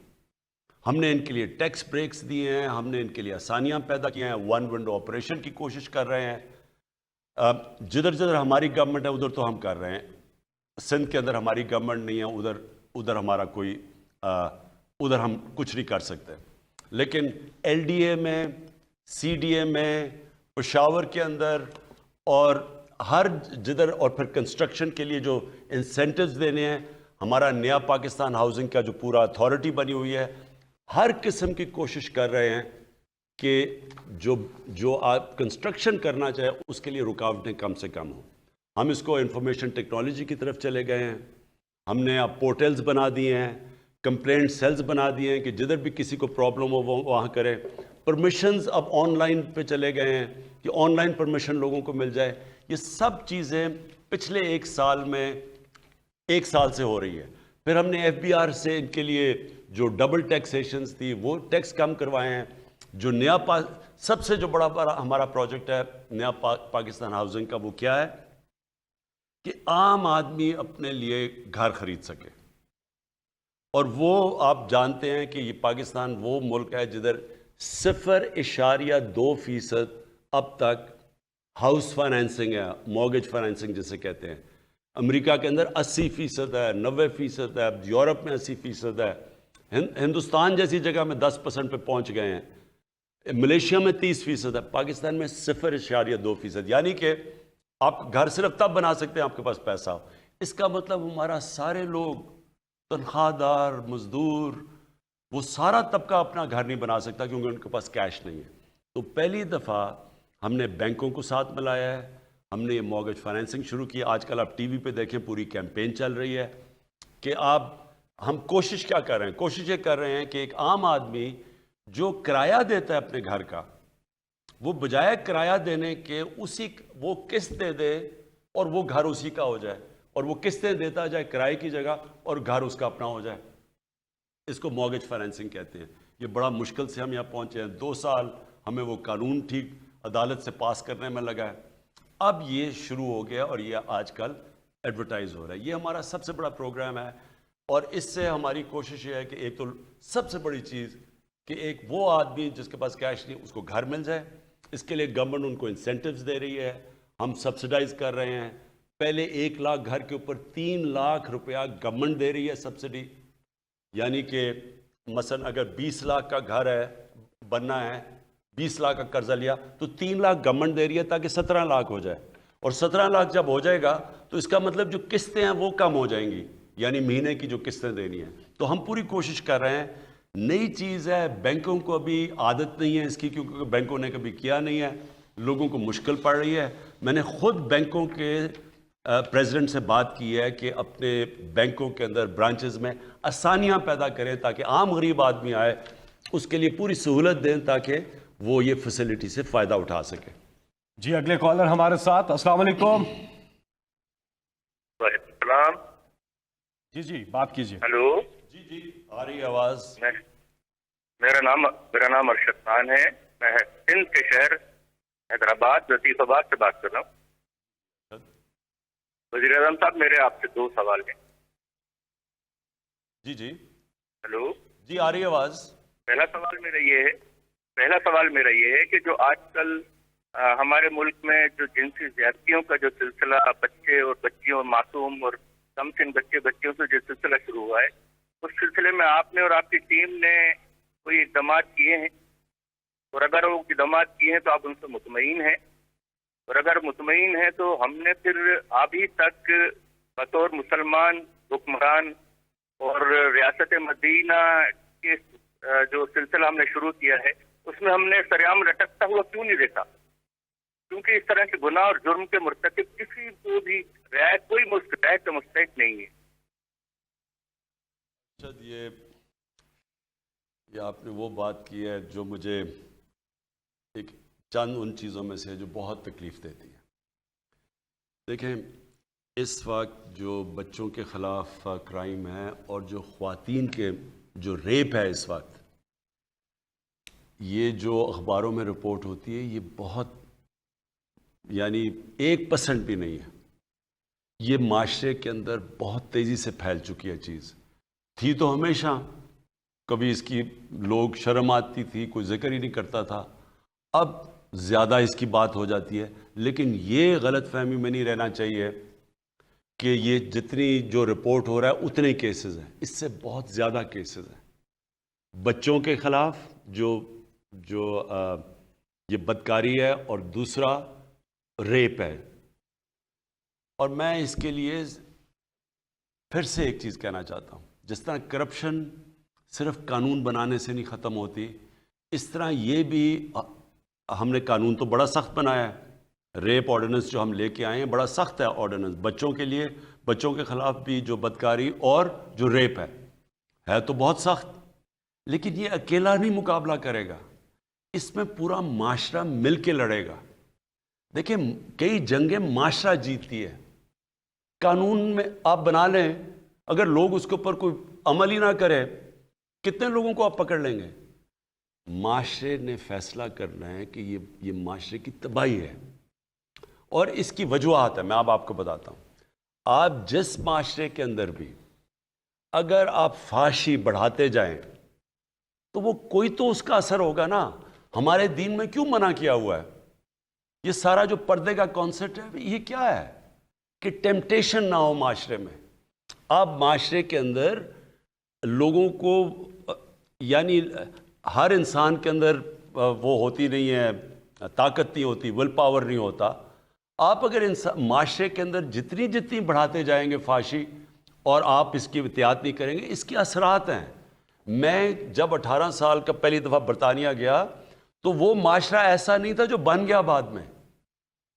ہم نے ان کے لیے ٹیکس بریکس دیے ہیں، ہم نے ان کے لیے آسانیاں پیدا کی ہیں، 1 ونڈو آپریشن کی کوشش کر رہے ہیں۔ جدھر جدھر ہماری گورنمنٹ ہے ادھر تو ہم کر رہے ہیں۔ سندھ کے اندر ہماری گورنمنٹ نہیں ہے، ادھر ہمارا کوئی ادھر ہم کچھ نہیں کر سکتے، لیکن ایل ڈی اے میں، سی ڈی اے میں، پشاور کے اندر، اور ہر جدھر، اور پھر کنسٹرکشن کے لیے جو انسینٹیوز دینے ہیں، ہمارا نیا پاکستان ہاؤسنگ کا جو پورا اتھارٹی بنی ہوئی ہے، ہر قسم کی کوشش کر رہے ہیں کہ جو آپ کنسٹرکشن کرنا چاہے اس کے لیے رکاوٹیں کم سے کم ہوں۔ ہم اس کو انفارمیشن ٹیکنالوجی کی طرف چلے گئے ہیں، ہم نے اب پورٹلز بنا دیے ہیں، کمپلینٹ سیلز بنا دیے ہیں کہ جدھر بھی کسی کو پرابلم ہو وہ وہاں کرے۔ پرمیشنز اب آن لائن پہ چلے گئے ہیں کہ آن لائن پرمیشن لوگوں کو مل جائے۔ یہ سب چیزیں پچھلے 1 سال میں 1 سال سے ہو رہی ہے۔ پھر ہم نے ایف بی آر سے ان کے لیے جو ڈبل ٹیکسیشنز تھی وہ ٹیکس کم کروائے ہیں۔ جو نیا سب سے جو بڑا ہمارا پروجیکٹ ہے نیا پاکستان ہاؤسنگ کا، وہ کیا ہے کہ عام آدمی اپنے لیے گھر خرید سکے، اور وہ آپ جانتے ہیں کہ یہ پاکستان وہ ملک ہے جدھر 0.2% اب تک ہاؤس فائنینسنگ ہے، مورگیج فائنینسنگ جسے کہتے ہیں۔ امریکہ کے اندر 80% ہے، 90% ہے، یورپ میں 80% ہے، ہندوستان جیسی جگہ میں 10% پہ پہنچ گئے ہیں، ملیشیا میں 30% ہے، پاکستان میں 0.2%، یعنی کہ آپ گھر صرف تب بنا سکتے ہیں آپ کے پاس پیسہ ہو۔ اس کا مطلب ہمارا سارے لوگ، تنخواہ دار، مزدور، وہ سارا طبقہ اپنا گھر نہیں بنا سکتا کیونکہ ان کے پاس کیش نہیں ہے۔ تو پہلی دفعہ ہم نے بینکوں کو ساتھ ملایا ہے، ہم نے یہ مورگیج فائنینسنگ شروع کی۔ آج کل آپ ٹی وی پہ دیکھیں پوری کیمپین چل رہی ہے کہ ہم کوشش کیا کر رہے ہیں، کوشش یہ کر رہے ہیں کہ ایک عام آدمی جو کرایہ دیتا ہے اپنے گھر کا، وہ بجائے کرایہ دینے کے وہ قسط دے دے اور وہ گھر اسی کا ہو جائے، اور وہ قسطیں دیتا جائے کرائے کی جگہ اور گھر اس کا اپنا ہو جائے۔ اس کو مورگیج فائنینسنگ کہتے ہیں۔ یہ بڑا مشکل سے ہم یہاں پہنچے ہیں، 2 سال ہمیں وہ قانون ٹھیک عدالت سے پاس کرنے میں لگا ہے. اب یہ شروع ہو گیا اور یہ آج کل ایڈورٹائز ہو رہا ہے. یہ ہمارا سب سے بڑا پروگرام ہے اور اس سے ہماری کوشش یہ ہے کہ ایک تو سب سے بڑی چیز کہ ایک وہ آدمی جس کے پاس کیش نہیں اس کو گھر مل جائے. اس کے لیے گورنمنٹ ان کو انسینٹیوز دے رہی ہے, ہم سبسڈائز کر رہے ہیں. پہلے 1 لاکھ گھر کے اوپر 3 لاکھ روپیہ گورنمنٹ دے رہی ہے سبسڈی. یعنی کہ مثلا اگر 20 لاکھ کا گھر ہے بننا ہے, 20 لاکھ کا قرضہ لیا تو 3 لاکھ گورنمنٹ دے رہی ہے تاکہ 17 لاکھ ہو جائے. اور 17 لاکھ جب ہو جائے گا تو اس کا مطلب جو قسطیں ہیں وہ کم ہو جائیں گی, یعنی مہینے کی جو قسطیں دینی ہیں. تو ہم پوری کوشش کر رہے ہیں. نئی چیز ہے, بینکوں کو ابھی عادت نہیں ہے اس کی کیونکہ بینکوں نے کبھی کیا نہیں ہے, لوگوں کو مشکل پڑ رہی ہے. میں نے خود بینکوں کے پریزیڈنٹ سے بات کی ہے کہ اپنے بینکوں کے اندر برانچز میں آسانیاں پیدا کریں تاکہ عام غریب آدمی آئے اس کے لیے پوری سہولت دیں تاکہ وہ یہ فیسلٹی سے فائدہ اٹھا سکے. جی اگلے کالر ہمارے ساتھ. السلام علیکم. وعلیکم السلام. جی بات کیجیے. ہلو. جی آ رہی ہے آواز. میرا نام ارشد خان ہے. میں سندھ کے شہر حیدرآباد لطیف آباد سے بات کر رہا ہوں. وزیر اعظم صاحب میرے آپ سے 2 سوال ہیں. جی ہلو. جی آ رہی ہے آواز. پہلا سوال میرا یہ ہے کہ جو آج کل ہمارے ملک میں جو جنسی زیادتیوں کا جو سلسلہ بچے اور بچیوں, معصوم اور کم سن بچیوں سے جو سلسلہ شروع ہوا ہے, اس سلسلے میں آپ نے اور آپ کی ٹیم نے کوئی اقدامات کیے ہیں؟ اور اگر وہ اقدامات کیے ہیں تو آپ ان سے مطمئن ہیں؟ اور اگر مطمئن ہیں تو ہم نے پھر ابھی تک بطور مسلمان حکمران اور ریاست مدینہ کے جو سلسلہ ہم نے شروع کیا ہے اس میں ہم نے سریعام لٹکتا ہوا کیوں نہیں دیکھا؟ کیونکہ اس طرح کے گناہ اور جرم کے مرتکب کسی کو بھی رعایت کوئی رعایت کا مستحق نہیں ہے. یہ آپ نے وہ بات کی ہے جو مجھے ایک چند ان چیزوں میں سے جو بہت تکلیف دیتی ہے. دیکھیں اس وقت جو بچوں کے خلاف کرائم ہے اور جو خواتین کے جو ریپ ہے اس وقت, یہ جو اخباروں میں رپورٹ ہوتی ہے یہ بہت یعنی 1% بھی نہیں ہے. یہ معاشرے کے اندر بہت تیزی سے پھیل چکی ہے چیز. تھی تو ہمیشہ, کبھی اس کی لوگ شرم آتی تھی, کوئی ذکر ہی نہیں کرتا تھا, اب زیادہ اس کی بات ہو جاتی ہے. لیکن یہ غلط فہمی میں نہیں رہنا چاہیے کہ یہ جتنی جو رپورٹ ہو رہا ہے اتنے کیسز ہیں, اس سے بہت زیادہ کیسز ہیں بچوں کے خلاف جو یہ بدکاری ہے, اور دوسرا ریپ ہے. اور میں اس کے لیے پھر سے ایک چیز کہنا چاہتا ہوں, جس طرح کرپشن صرف قانون بنانے سے نہیں ختم ہوتی, اس طرح یہ بھی ہم نے قانون تو بڑا سخت بنایا ہے. ریپ آرڈیننس جو ہم لے کے آئے ہیں بڑا سخت ہے آرڈیننس بچوں کے لیے, بچوں کے خلاف بھی جو بدکاری اور جو ریپ ہے تو بہت سخت. لیکن یہ اکیلا نہیں مقابلہ کرے گا, اس میں پورا معاشرہ مل کے لڑے گا. دیکھیں کئی جنگیں معاشرہ جیتتی ہے. قانون میں آپ بنا لیں, اگر لوگ اس کے اوپر کوئی عمل ہی نہ کرے, کتنے لوگوں کو آپ پکڑ لیں گے؟ معاشرے نے فیصلہ کرنا ہے کہ یہ معاشرے کی تباہی ہے. اور اس کی وجوہات ہے, میں آپ کو بتاتا ہوں. آپ جس معاشرے کے اندر بھی اگر آپ فحاشی بڑھاتے جائیں تو وہ کوئی تو اس کا اثر ہوگا نا. ہمارے دین میں کیوں منع کیا ہوا ہے؟ یہ سارا جو پردے کا کانسیپٹ ہے یہ کیا ہے کہ ٹیمپٹیشن نہ ہو معاشرے میں. آپ معاشرے کے اندر لوگوں کو یعنی ہر انسان کے اندر وہ ہوتی نہیں ہے, طاقت نہیں ہوتی, ول پاور نہیں ہوتا. آپ اگر معاشرے کے اندر جتنی بڑھاتے جائیں گے فحاشی اور آپ اس کی احتیاط نہیں کریں گے, اس کے اثرات ہیں. میں جب 18 سال کا پہلی دفعہ برطانیہ گیا تو وہ معاشرہ ایسا نہیں تھا جو بن گیا بعد میں.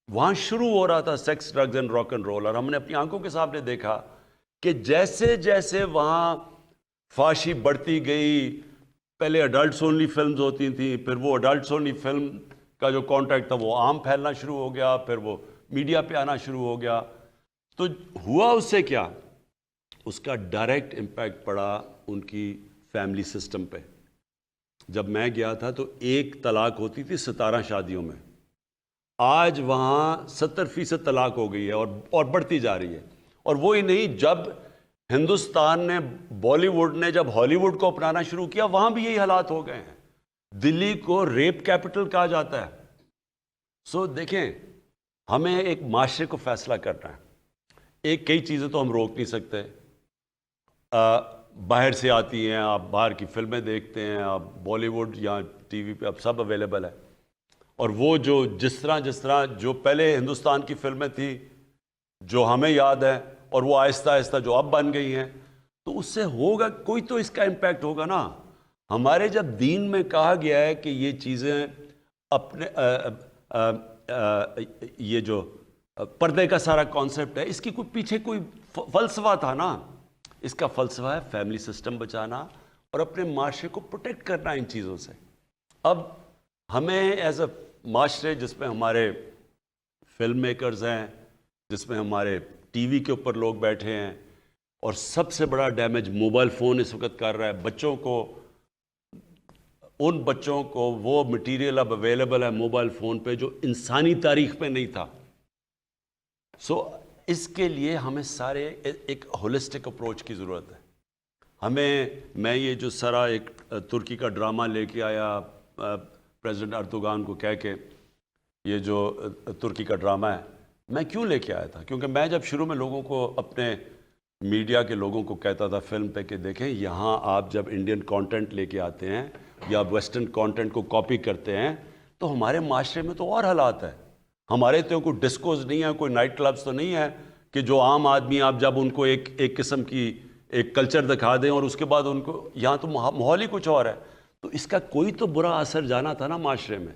وہاں شروع ہو رہا تھا sex, drugs and rock and roll, اور ہم نے اپنی آنکھوں کے سامنے دیکھا کہ جیسے جیسے وہاں فحاشی بڑھتی گئی, پہلے اڈلٹس اونلی فلمز ہوتی تھیں, پھر وہ اڈلٹس اونلی فلم کا جو کانٹیکٹ تھا وہ عام پھیلنا شروع ہو گیا, پھر وہ میڈیا پہ آنا شروع ہو گیا. تو ہوا اس سے کیا, اس کا ڈائریکٹ امپیکٹ پڑا ان کی فیملی سسٹم پہ. جب میں گیا تھا تو 1 طلاق ہوتی تھی 17 شادیوں میں، آج وہاں 70% طلاق ہو گئی ہے اور بڑھتی جا رہی ہے۔ اور وہی نہیں، جب ہندوستان نے بالی ووڈ نے جب ہالی ووڈ کو اپنانا شروع کیا وہاں بھی یہی حالات ہو گئے ہیں۔ دلی کو ریپ کیپٹل کہا جاتا ہے۔ سو دیکھیں، ہمیں ایک معاشرے کو فیصلہ کرنا ہے۔ کئی چیزیں تو ہم روک نہیں سکتے، باہر سے آتی ہیں، آپ باہر کی فلمیں دیکھتے ہیں، آپ بالی ووڈ یا ٹی وی پہ اب سب اویلیبل ہے، اور وہ جس طرح جو پہلے ہندوستان کی فلمیں تھی جو ہمیں یاد ہے، اور وہ آہستہ آہستہ جو اب بن گئی ہیں، تو اس سے ہوگا کوئی تو اس کا امپیکٹ ہوگا نا۔ ہمارے جب دین میں کہا گیا ہے کہ یہ چیزیں اپنے یہ جو پردے کا سارا کانسیپٹ ہے، اس کی کوئی پیچھے کوئی فلسفہ تھا نا۔ اس کا فلسفہ ہے فیملی سسٹم بچانا اور اپنے معاشرے کو پروٹیکٹ کرنا ان چیزوں سے۔ اب ہمیں ایز اے معاشرے جس میں ہمارے فلم میکرز ہیں، جس میں ہمارے ٹی وی کے اوپر لوگ بیٹھے ہیں، اور سب سے بڑا ڈیمیج موبائل فون اس وقت کر رہا ہے ان بچوں کو وہ مٹیریل اب اویلیبل ہے موبائل فون پہ جو انسانی تاریخ پہ نہیں تھا۔ سو اس کے لیے ہمیں سارے ایک ہولسٹک اپروچ کی ضرورت ہے۔ میں یہ جو سارا ایک ترکی کا ڈرامہ لے کے آیا پریزیڈنٹ اردوغان کو کہہ کے، یہ جو ترکی کا ڈرامہ ہے، میں کیوں لے کے آیا تھا؟ کیونکہ میں جب شروع میں لوگوں کو، اپنے میڈیا کے لوگوں کو کہتا تھا فلم پہ کہ دیکھیں یہاں آپ جب انڈین کانٹینٹ لے کے آتے ہیں یا ویسٹرن کانٹینٹ کو کاپی کرتے ہیں تو ہمارے معاشرے میں تو اور حالات ہے۔ ہمارے تو کوئی ڈسکوز نہیں ہے، کوئی نائٹ کلبز تو نہیں ہے کہ جو عام آدمی آپ جب ان کو ایک قسم کی ایک کلچر دکھا دیں اور اس کے بعد ان کو یہاں تو ماحول ہی کچھ اور ہے، تو اس کا کوئی تو برا اثر جانا تھا نا معاشرے میں۔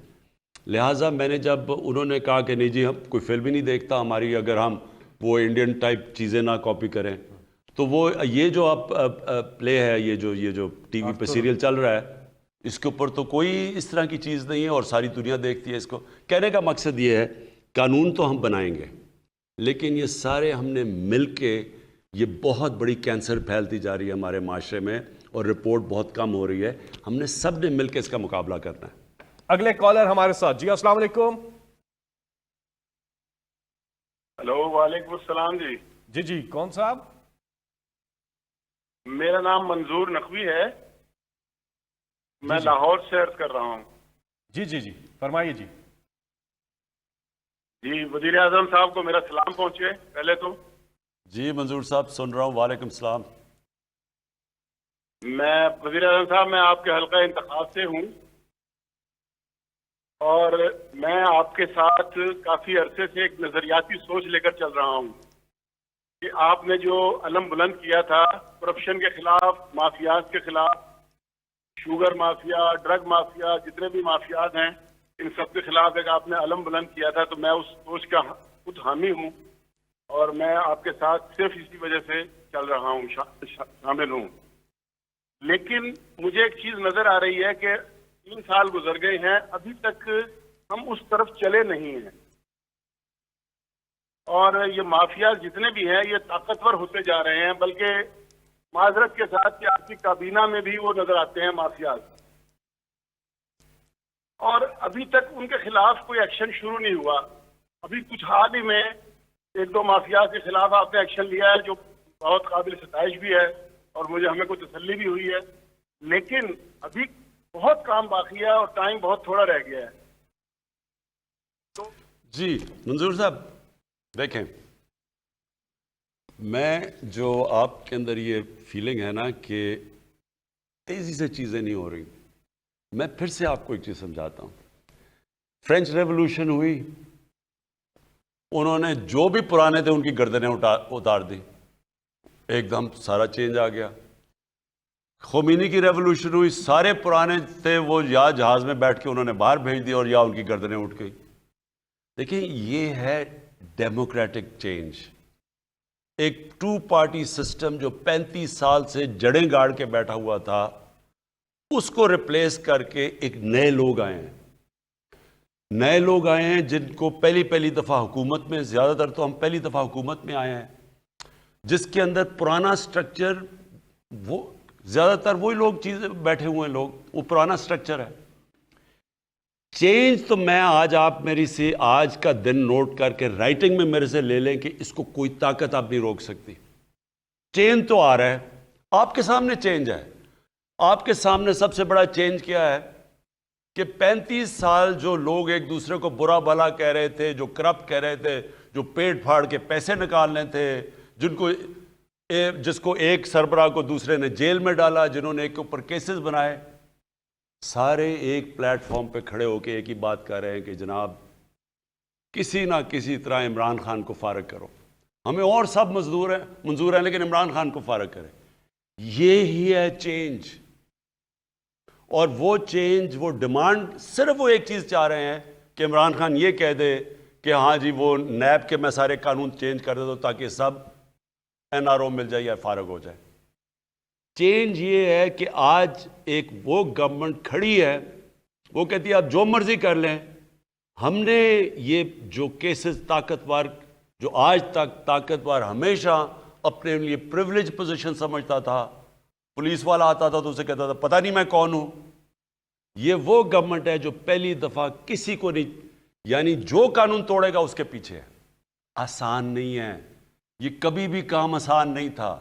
لہٰذا میں نے جب انہوں نے کہا کہ نہیں جی ہم کوئی فلم ہی نہیں دیکھتا ہماری اگر ہم وہ انڈین ٹائپ چیزیں نہ کاپی کریں، تو وہ یہ جو آپ پلے ہے، یہ جو ٹی وی پہ سیریل چل رہا ہے، اس کے اوپر تو کوئی اس طرح کی چیز نہیں ہے اور ساری دنیا دیکھتی ہے اس کو۔ کہنے کا مقصد یہ ہے قانون تو ہم بنائیں گے، لیکن یہ سارے ہم نے مل کے، یہ بہت بڑی کینسر پھیلتی جا رہی ہے ہمارے معاشرے میں اور رپورٹ بہت کم ہو رہی ہے، ہم نے سب نے مل کے اس کا مقابلہ کرنا ہے۔ اگلے کالر ہمارے ساتھ۔ جی السلام علیکم۔ ہلو، وعلیکم السلام جی۔ جی کون صاحب؟ میرا نام منظور نقوی ہے، میں لاہور سے عرض کر رہا ہوں۔ جی فرمائیے جی۔ جی وزیر اعظم صاحب کو میرا سلام پہنچے پہلے تو۔ جی منظور صاحب سن رہا ہوں، وعلیکم السلام۔ میں وزیر اعظم صاحب، میں آپ کے حلقہ انتخاب سے ہوں اور میں آپ کے ساتھ کافی عرصے سے ایک نظریاتی سوچ لے کر چل رہا ہوں کہ آپ نے جو علم بلند کیا تھا کرپشن کے خلاف، مافیاز کے خلاف، شوگر مافیا، ڈرگ مافیا، جتنے بھی مافیات ہیں ان سب کے خلاف ایک آپ نے علم بلند کیا تھا، تو میں اس سوچ کا خود حامی ہوں اور میں آپ کے ساتھ صرف اسی وجہ سے چل رہا ہوں، شامل ہوں۔ لیکن مجھے ایک چیز نظر آ رہی ہے کہ 3 سال گزر گئے ہیں، ابھی تک ہم اس طرف چلے نہیں ہیں، اور یہ مافیا جتنے بھی ہیں یہ طاقتور ہوتے جا رہے ہیں، بلکہ معذرت کے ساتھ کہ آپ کی کابینہ میں بھی وہ نظر آتے ہیں مافیاز، اور ابھی تک ان کے خلاف کوئی ایکشن شروع نہیں ہوا۔ ابھی کچھ حال ہی میں 1-2 مافیاز کے خلاف آپ نے ایکشن لیا ہے جو بہت قابل ستائش بھی ہے اور ہمیں کوئی تسلی بھی ہوئی ہے، لیکن ابھی بہت کام باقی ہے اور ٹائم بہت تھوڑا رہ گیا ہے۔ تو جی منظور صاحب دیکھیں، میں جو آپ کے اندر یہ فیلنگ ہے نا کہ تیزی سے چیزیں نہیں ہو رہی، میں پھر سے آپ کو ایک چیز سمجھاتا ہوں۔ فرینچ ریولوشن ہوئی، انہوں نے جو بھی پرانے تھے ان کی گردنیں اتار دی، ایک دم سارا چینج آ گیا۔ خمینی کی ریولوشن ہوئی، سارے پرانے تھے وہ یا جہاز میں بیٹھ کے انہوں نے باہر بھیج دی اور یا ان کی گردنیں اٹھ گئی۔ دیکھیں یہ ہے ڈیموکریٹک چینج۔ ایک 2 پارٹی سسٹم جو 35 سال سے جڑیں گاڑ کے بیٹھا ہوا تھا، اس کو ریپلیس کر کے ایک نئے لوگ آئے ہیں، نئے لوگ آئے ہیں جن کو پہلی دفعہ حکومت میں، زیادہ تر تو ہم پہلی دفعہ حکومت میں آئے ہیں، جس کے اندر پرانا سٹرکچر وہ زیادہ تر وہی لوگ چیزیں بیٹھے ہوئے ہیں لوگ, وہ پرانا سٹرکچر ہے. چینج تو میں آج آپ میری سے آج کا دن نوٹ کر کے رائٹنگ میں میرے سے لے لیں کہ اس کو کوئی طاقت آپ نہیں روک سکتی. چینج تو آ رہا ہے, آپ کے سامنے چینج ہے. آپ کے سامنے سب سے بڑا چینج کیا ہے کہ 35 سال جو لوگ ایک دوسرے کو برا بھلا کہہ رہے تھے, جو کرپٹ کہہ رہے تھے, جو پیٹ پھاڑ کے پیسے نکالنے تھے, جس کو ایک سربراہ کو دوسرے نے جیل میں ڈالا, جنہوں نے ایک کے اوپر کیسز بنائے, سارے ایک پلیٹ فارم پہ کھڑے ہو کے ایک ہی بات کر رہے ہیں کہ جناب کسی نہ کسی طرح عمران خان کو فارغ کرو. ہمیں اور سب منظور ہیں لیکن عمران خان کو فارغ کریں. یہی ہے چینج. اور وہ چینج, وہ ڈیمانڈ, صرف وہ ایک چیز چاہ رہے ہیں کہ عمران خان یہ کہہ دے کہ ہاں جی وہ نیب کے میں سارے قانون چینج کر دے دو تاکہ سب NRO مل جائے یا فارغ ہو جائے. چینج یہ ہے کہ آج ایک وہ گورنمنٹ کھڑی ہے, وہ کہتی ہے آپ جو مرضی کر لیں. ہم نے یہ جو کیسز طاقتور, جو آج تک طاقتور ہمیشہ اپنے لیے پریولیج پوزیشن سمجھتا تھا, پولیس والا آتا تھا تو اسے کہتا تھا پتہ نہیں میں کون ہوں, یہ وہ گورنمنٹ ہے جو پہلی دفعہ کسی کو نہیں, یعنی جو قانون توڑے گا اس کے پیچھے ہے. آسان نہیں ہے, یہ کبھی بھی کام آسان نہیں تھا.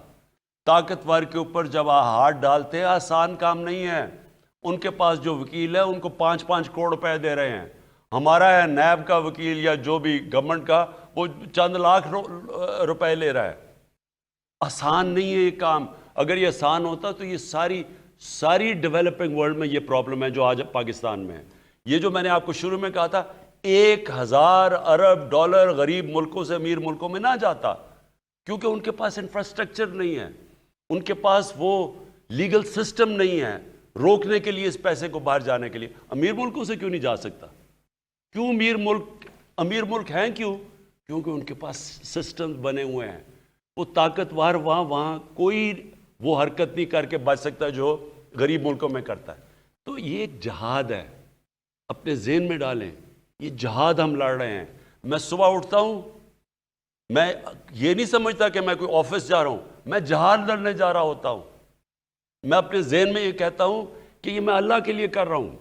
طاقتور کے اوپر جب ہاتھ ڈالتے ہیں آسان کام نہیں ہے. ان کے پاس جو وکیل ہے ان کو 5-5 کروڑ روپے دے رہے ہیں. ہمارا ہے نیب کا وکیل یا جو بھی گورنمنٹ کا, وہ چند لاکھ روپے لے رہا ہے. آسان نہیں ہے یہ کام. اگر یہ آسان ہوتا تو یہ ساری ڈیولپنگ ورلڈ میں یہ پرابلم ہے جو آج پاکستان میں ہے. یہ جو میں نے آپ کو شروع میں کہا تھا 1000 ارب ڈالر غریب ملکوں سے امیر ملکوں میں نہ جاتا, کیونکہ ان کے پاس انفراسٹرکچر نہیں ہے, ان کے پاس وہ لیگل سسٹم نہیں ہے روکنے کے لیے اس پیسے کو باہر جانے کے لیے. امیر ملکوں سے کیوں نہیں جا سکتا؟ کیوں امیر ملک ہیں کیوں؟ کیونکہ ان کے پاس سسٹم بنے ہوئے ہیں. وہ طاقتور وہاں کوئی وہ حرکت نہیں کر کے بچ سکتا جو غریب ملکوں میں کرتا ہے. تو یہ ایک جہاد ہے, اپنے ذہن میں ڈالیں, یہ جہاد ہم لڑ رہے ہیں. میں صبح اٹھتا ہوں, میں یہ نہیں سمجھتا کہ میں کوئی آفس جا رہا ہوں, میں جہاد لڑنے جا رہا ہوتا ہوں. میں اپنے ذہن میں یہ کہتا ہوں کہ یہ میں اللہ کے لیے کر رہا ہوں,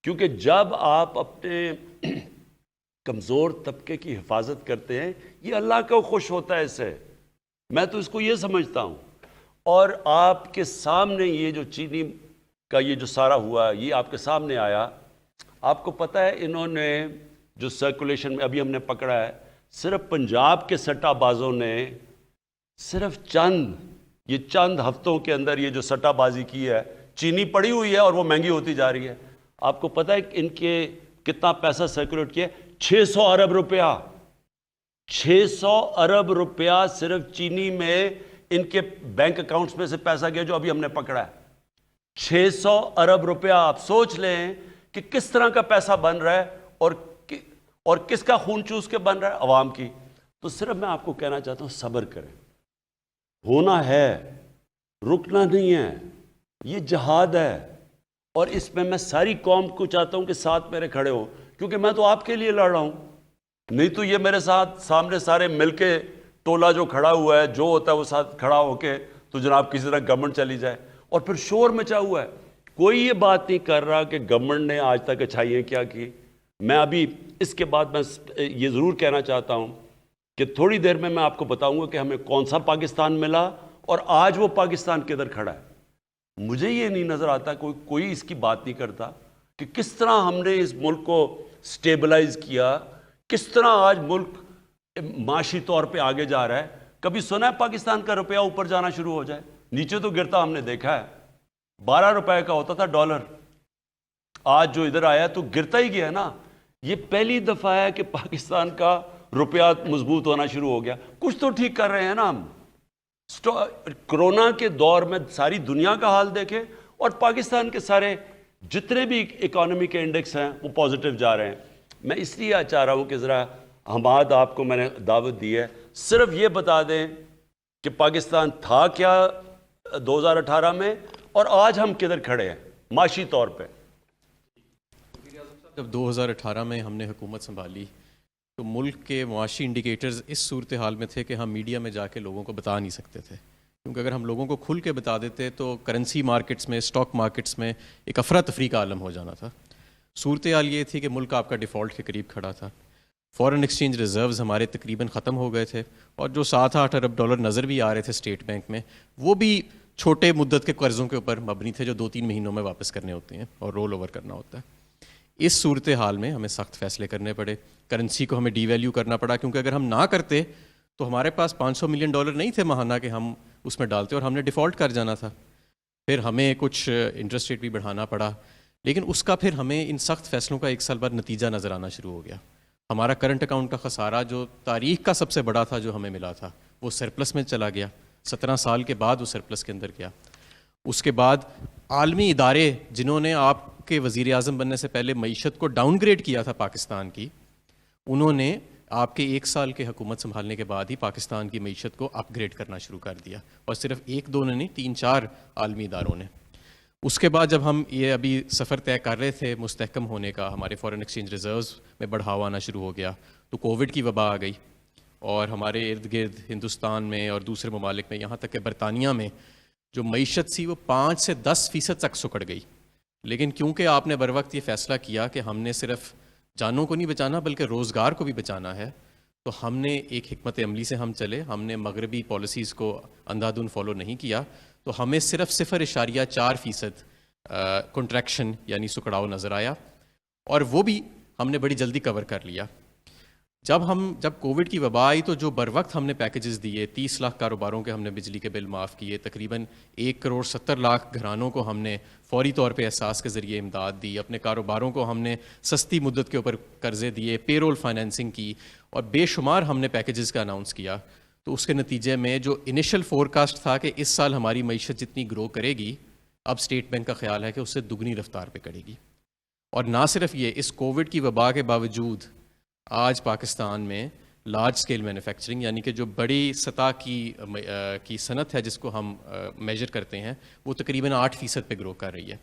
کیونکہ جب آپ اپنے کمزور طبقے کی حفاظت کرتے ہیں یہ اللہ کو خوش ہوتا ہے اس سے. میں تو اس کو یہ سمجھتا ہوں. اور آپ کے سامنے یہ جو چینی کا یہ جو سارا ہوا, یہ آپ کے سامنے آیا. آپ کو پتہ ہے انہوں نے جو سرکولیشن میں ابھی ہم نے پکڑا ہے, صرف پنجاب کے سٹا بازوں نے صرف چند ہفتوں کے اندر یہ جو سٹا بازی کی ہے, چینی پڑی ہوئی ہے اور وہ مہنگی ہوتی جا رہی ہے. آپ کو پتہ ہے ان کے کتنا پیسہ سرکولیٹ کیا؟ 600 ارب روپیہ. 600 ارب روپیہ صرف چینی میں ان کے بینک اکاؤنٹس میں سے پیسہ گیا جو ابھی ہم نے پکڑا ہے. 600 ارب روپیہ. آپ سوچ لیں کہ کس طرح کا پیسہ بن رہا ہے اور کس کا خون چوس کے بن رہا ہے؟ عوام کی. تو صرف میں آپ کو کہنا چاہتا ہوں صبر کریں, ہونا ہے, رکنا نہیں ہے. یہ جہاد ہے اور اس میں ساری قوم کو چاہتا ہوں کہ ساتھ میرے کھڑے ہوں, کیونکہ میں تو آپ کے لیے لڑ رہا ہوں. نہیں تو یہ میرے ساتھ سامنے سارے مل کے ٹولہ جو کھڑا ہوا ہے, جو ہوتا ہے وہ ساتھ کھڑا ہو کے تو جناب کسی طرح گورنمنٹ چلی جائے اور پھر شور مچا ہوا ہے. کوئی یہ بات نہیں کر رہا کہ گورنمنٹ نے آج تک اچھائیاں کیا کی. میں ابھی اس کے بعد میں یہ ضرور کہنا چاہتا ہوں کہ تھوڑی دیر میں آپ کو بتاؤں گا کہ ہمیں کون سا پاکستان ملا اور آج وہ پاکستان کدھر کھڑا ہے. مجھے یہ نہیں نظر آتا, کوئی اس کی بات نہیں کرتا کہ کس طرح ہم نے اس ملک کو سٹیبلائز کیا, کس طرح آج ملک معاشی طور پہ آگے جا رہا ہے. کبھی سنا ہے پاکستان کا روپیہ اوپر جانا شروع ہو جائے؟ نیچے تو گرتا ہم نے دیکھا ہے. 12 روپے کا ہوتا تھا ڈالر, آج جو ادھر آیا تو گرتا ہی گیا نا. یہ پہلی دفعہ ہے کہ پاکستان کا روپیہ مضبوط ہونا شروع ہو گیا. کچھ تو ٹھیک کر رہے ہیں نا ہم. کرونا کے دور میں ساری دنیا کا حال دیکھیں اور پاکستان کے سارے جتنے بھی اکانومی کے انڈیکس ہیں وہ پازیٹیو جا رہے ہیں. میں اس لیے چاہ رہا ہوں کہ ذرا حماد, آپ کو میں نے دعوت دی ہے, صرف یہ بتا دیں کہ پاکستان تھا کیا 2018 میں اور آج ہم کدھر کھڑے ہیں معاشی طور پہ. جب 2018 میں ہم نے حکومت سنبھالی تو ملک کے معاشی انڈیکیٹرز اس صورتحال میں تھے کہ ہم میڈیا میں جا کے لوگوں کو بتا نہیں سکتے تھے کیونکہ اگر ہم لوگوں کو کھل کے بتا دیتے تو کرنسی مارکیٹس میں، اسٹاک مارکیٹس میں ایک افراتفری کا عالم ہو جانا تھا. صورتحال یہ تھی کہ ملک آپ کا ڈیفالٹ کے قریب کھڑا تھا، فارن ایکسچینج ریزروز ہمارے تقریباً ختم ہو گئے تھے، اور جو 7-8 ارب ڈالر نظر بھی آ رہے تھے اسٹیٹ بینک میں، وہ بھی چھوٹے مدت کے قرضوں کے اوپر مبنی تھے جو 2-3 مہینوں میں واپس کرنے ہوتے ہیں اور رول اوور کرنا ہوتا ہے. اس صورتحال میں ہمیں سخت فیصلے کرنے پڑے. کرنسی کو ہمیں ڈی ویلیو کرنا پڑا، کیونکہ اگر ہم نہ کرتے تو ہمارے پاس $500 ملین نہیں تھے ماہانہ کہ ہم اس میں ڈالتے، اور ہم نے ڈیفالٹ کر جانا تھا. پھر ہمیں کچھ انٹرسٹ ریٹ بھی بڑھانا پڑا، لیکن اس کا پھر ہمیں ان سخت فیصلوں کا 1 سال بعد نتیجہ نظر آنا شروع ہو گیا. ہمارا کرنٹ اکاؤنٹ کا خسارہ جو تاریخ کا سب سے بڑا تھا جو ہمیں ملا تھا، وہ سرپلس میں چلا گیا. 17 سال کے بعد وہ سرپلس کے اندر گیا. اس کے بعد عالمی ادارے جنہوں نے آپ کے وزیر اعظم بننے سے پہلے معیشت کو ڈاؤن گریڈ کیا تھا پاکستان کی، انہوں نے آپ کے 1 سال کے حکومت سنبھالنے کے بعد ہی پاکستان کی معیشت کو اپ گریڈ کرنا شروع کر دیا. اور صرف 1-2 نے نہیں، 3-4 عالمی اداروں نے. اس کے بعد جب ہم یہ ابھی سفر طے کر رہے تھے مستحکم ہونے کا، ہمارے فارن ایکسچینج ریزروز میں بڑھاوا آنا شروع ہو گیا، تو کووڈ کی وبا آ گئی، اور ہمارے ارد گرد ہندوستان میں اور دوسرے ممالک میں، یہاں تک کہ برطانیہ میں جو معیشت تھی وہ 5 سے 10% تک سکڑ گئی. لیکن کیونکہ آپ نے بر وقت یہ فیصلہ کیا کہ ہم نے صرف جانوں کو نہیں بچانا بلکہ روزگار کو بھی بچانا ہے، تو ہم نے ایک حکمت عملی سے ہم چلے. ہم نے مغربی پالیسیز کو اندھا دھند فالو نہیں کیا، تو ہمیں صرف 0.4% کنٹریکشن یعنی سکڑاؤ نظر آیا، اور وہ بھی ہم نے بڑی جلدی کور کر لیا. جب کووڈ کی وبا آئی تو جو بر وقت ہم نے پیکیجز دیے، 30 لاکھ کاروباروں کے ہم نے بجلی کے بل معاف کیے، تقریباً 1.70 کروڑ گھرانوں کو ہم نے فوری طور پہ احساس کے ذریعے امداد دی، اپنے کاروباروں کو ہم نے سستی مدت کے اوپر قرضے دیے، پے رول فائنینسنگ کی، اور بے شمار ہم نے پیکیجز کا اناؤنس کیا. تو اس کے نتیجے میں جو انیشل فورکاسٹ تھا کہ اس سال ہماری معیشت جتنی گرو کرے گی، اب اسٹیٹ بینک کا خیال ہے کہ اس سے دگنی رفتار پہ کرے گی. اور نہ صرف یہ، اس کووڈ کی وبا کے باوجود آج پاکستان میں لارج اسکیل مینوفیکچرنگ یعنی کہ جو بڑی سطح کی صنعت ہے جس کو ہم میجر کرتے ہیں، وہ تقریباً 8% پہ گرو کر رہی ہے.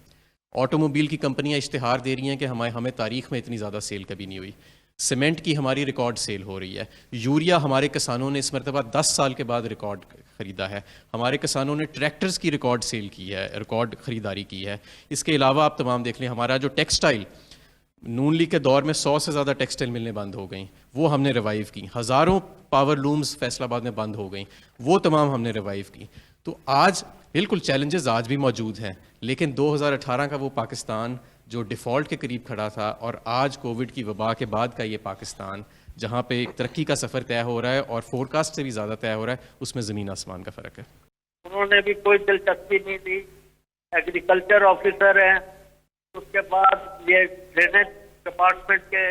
آٹو موبائل کی کمپنیاں اشتہار دے رہی ہیں کہ ہمیں تاریخ میں اتنی زیادہ سیل کبھی نہیں ہوئی. سیمنٹ کی ہماری ریکارڈ سیل ہو رہی ہے. یوریا ہمارے کسانوں نے اس مرتبہ 10 سال کے بعد ریکارڈ خریدا ہے. ہمارے کسانوں نے ٹریکٹرز کی ریکارڈ سیل کی ہے، ریکارڈ خریداری کی ہے. اس کے علاوہ آپ تمام دیکھ لیں، ہمارا جو ٹیکسٹائل، نون لیگ کے دور میں 100 سے زیادہ ٹیکسٹائل ملیں بند ہو گئیں، وہ ہم نے ریوائیو کی. ہزاروں پاور لومز فیصل آباد میں بند ہو گئیں، وہ تمام ہم نے ریوائیو کی. تو آج بالکل چیلنجز آج بھی موجود ہیں، لیکن 2018 کا وہ پاکستان جو ڈیفالٹ کے قریب کھڑا تھا، اور آج کووڈ کی وبا کے بعد کا یہ پاکستان جہاں پہ ترقی کا سفر طے ہو رہا ہے اور فورکاسٹ سے بھی زیادہ طے ہو رہا ہے، اس میں زمین آسمان کا فرق ہے. انہوں نے بھی کوئی دلچسپی نہیں دی، ایگریکلچر آفیسر ہیں. اس کے بعد یہ ڈرینیج ڈپارٹمنٹ کے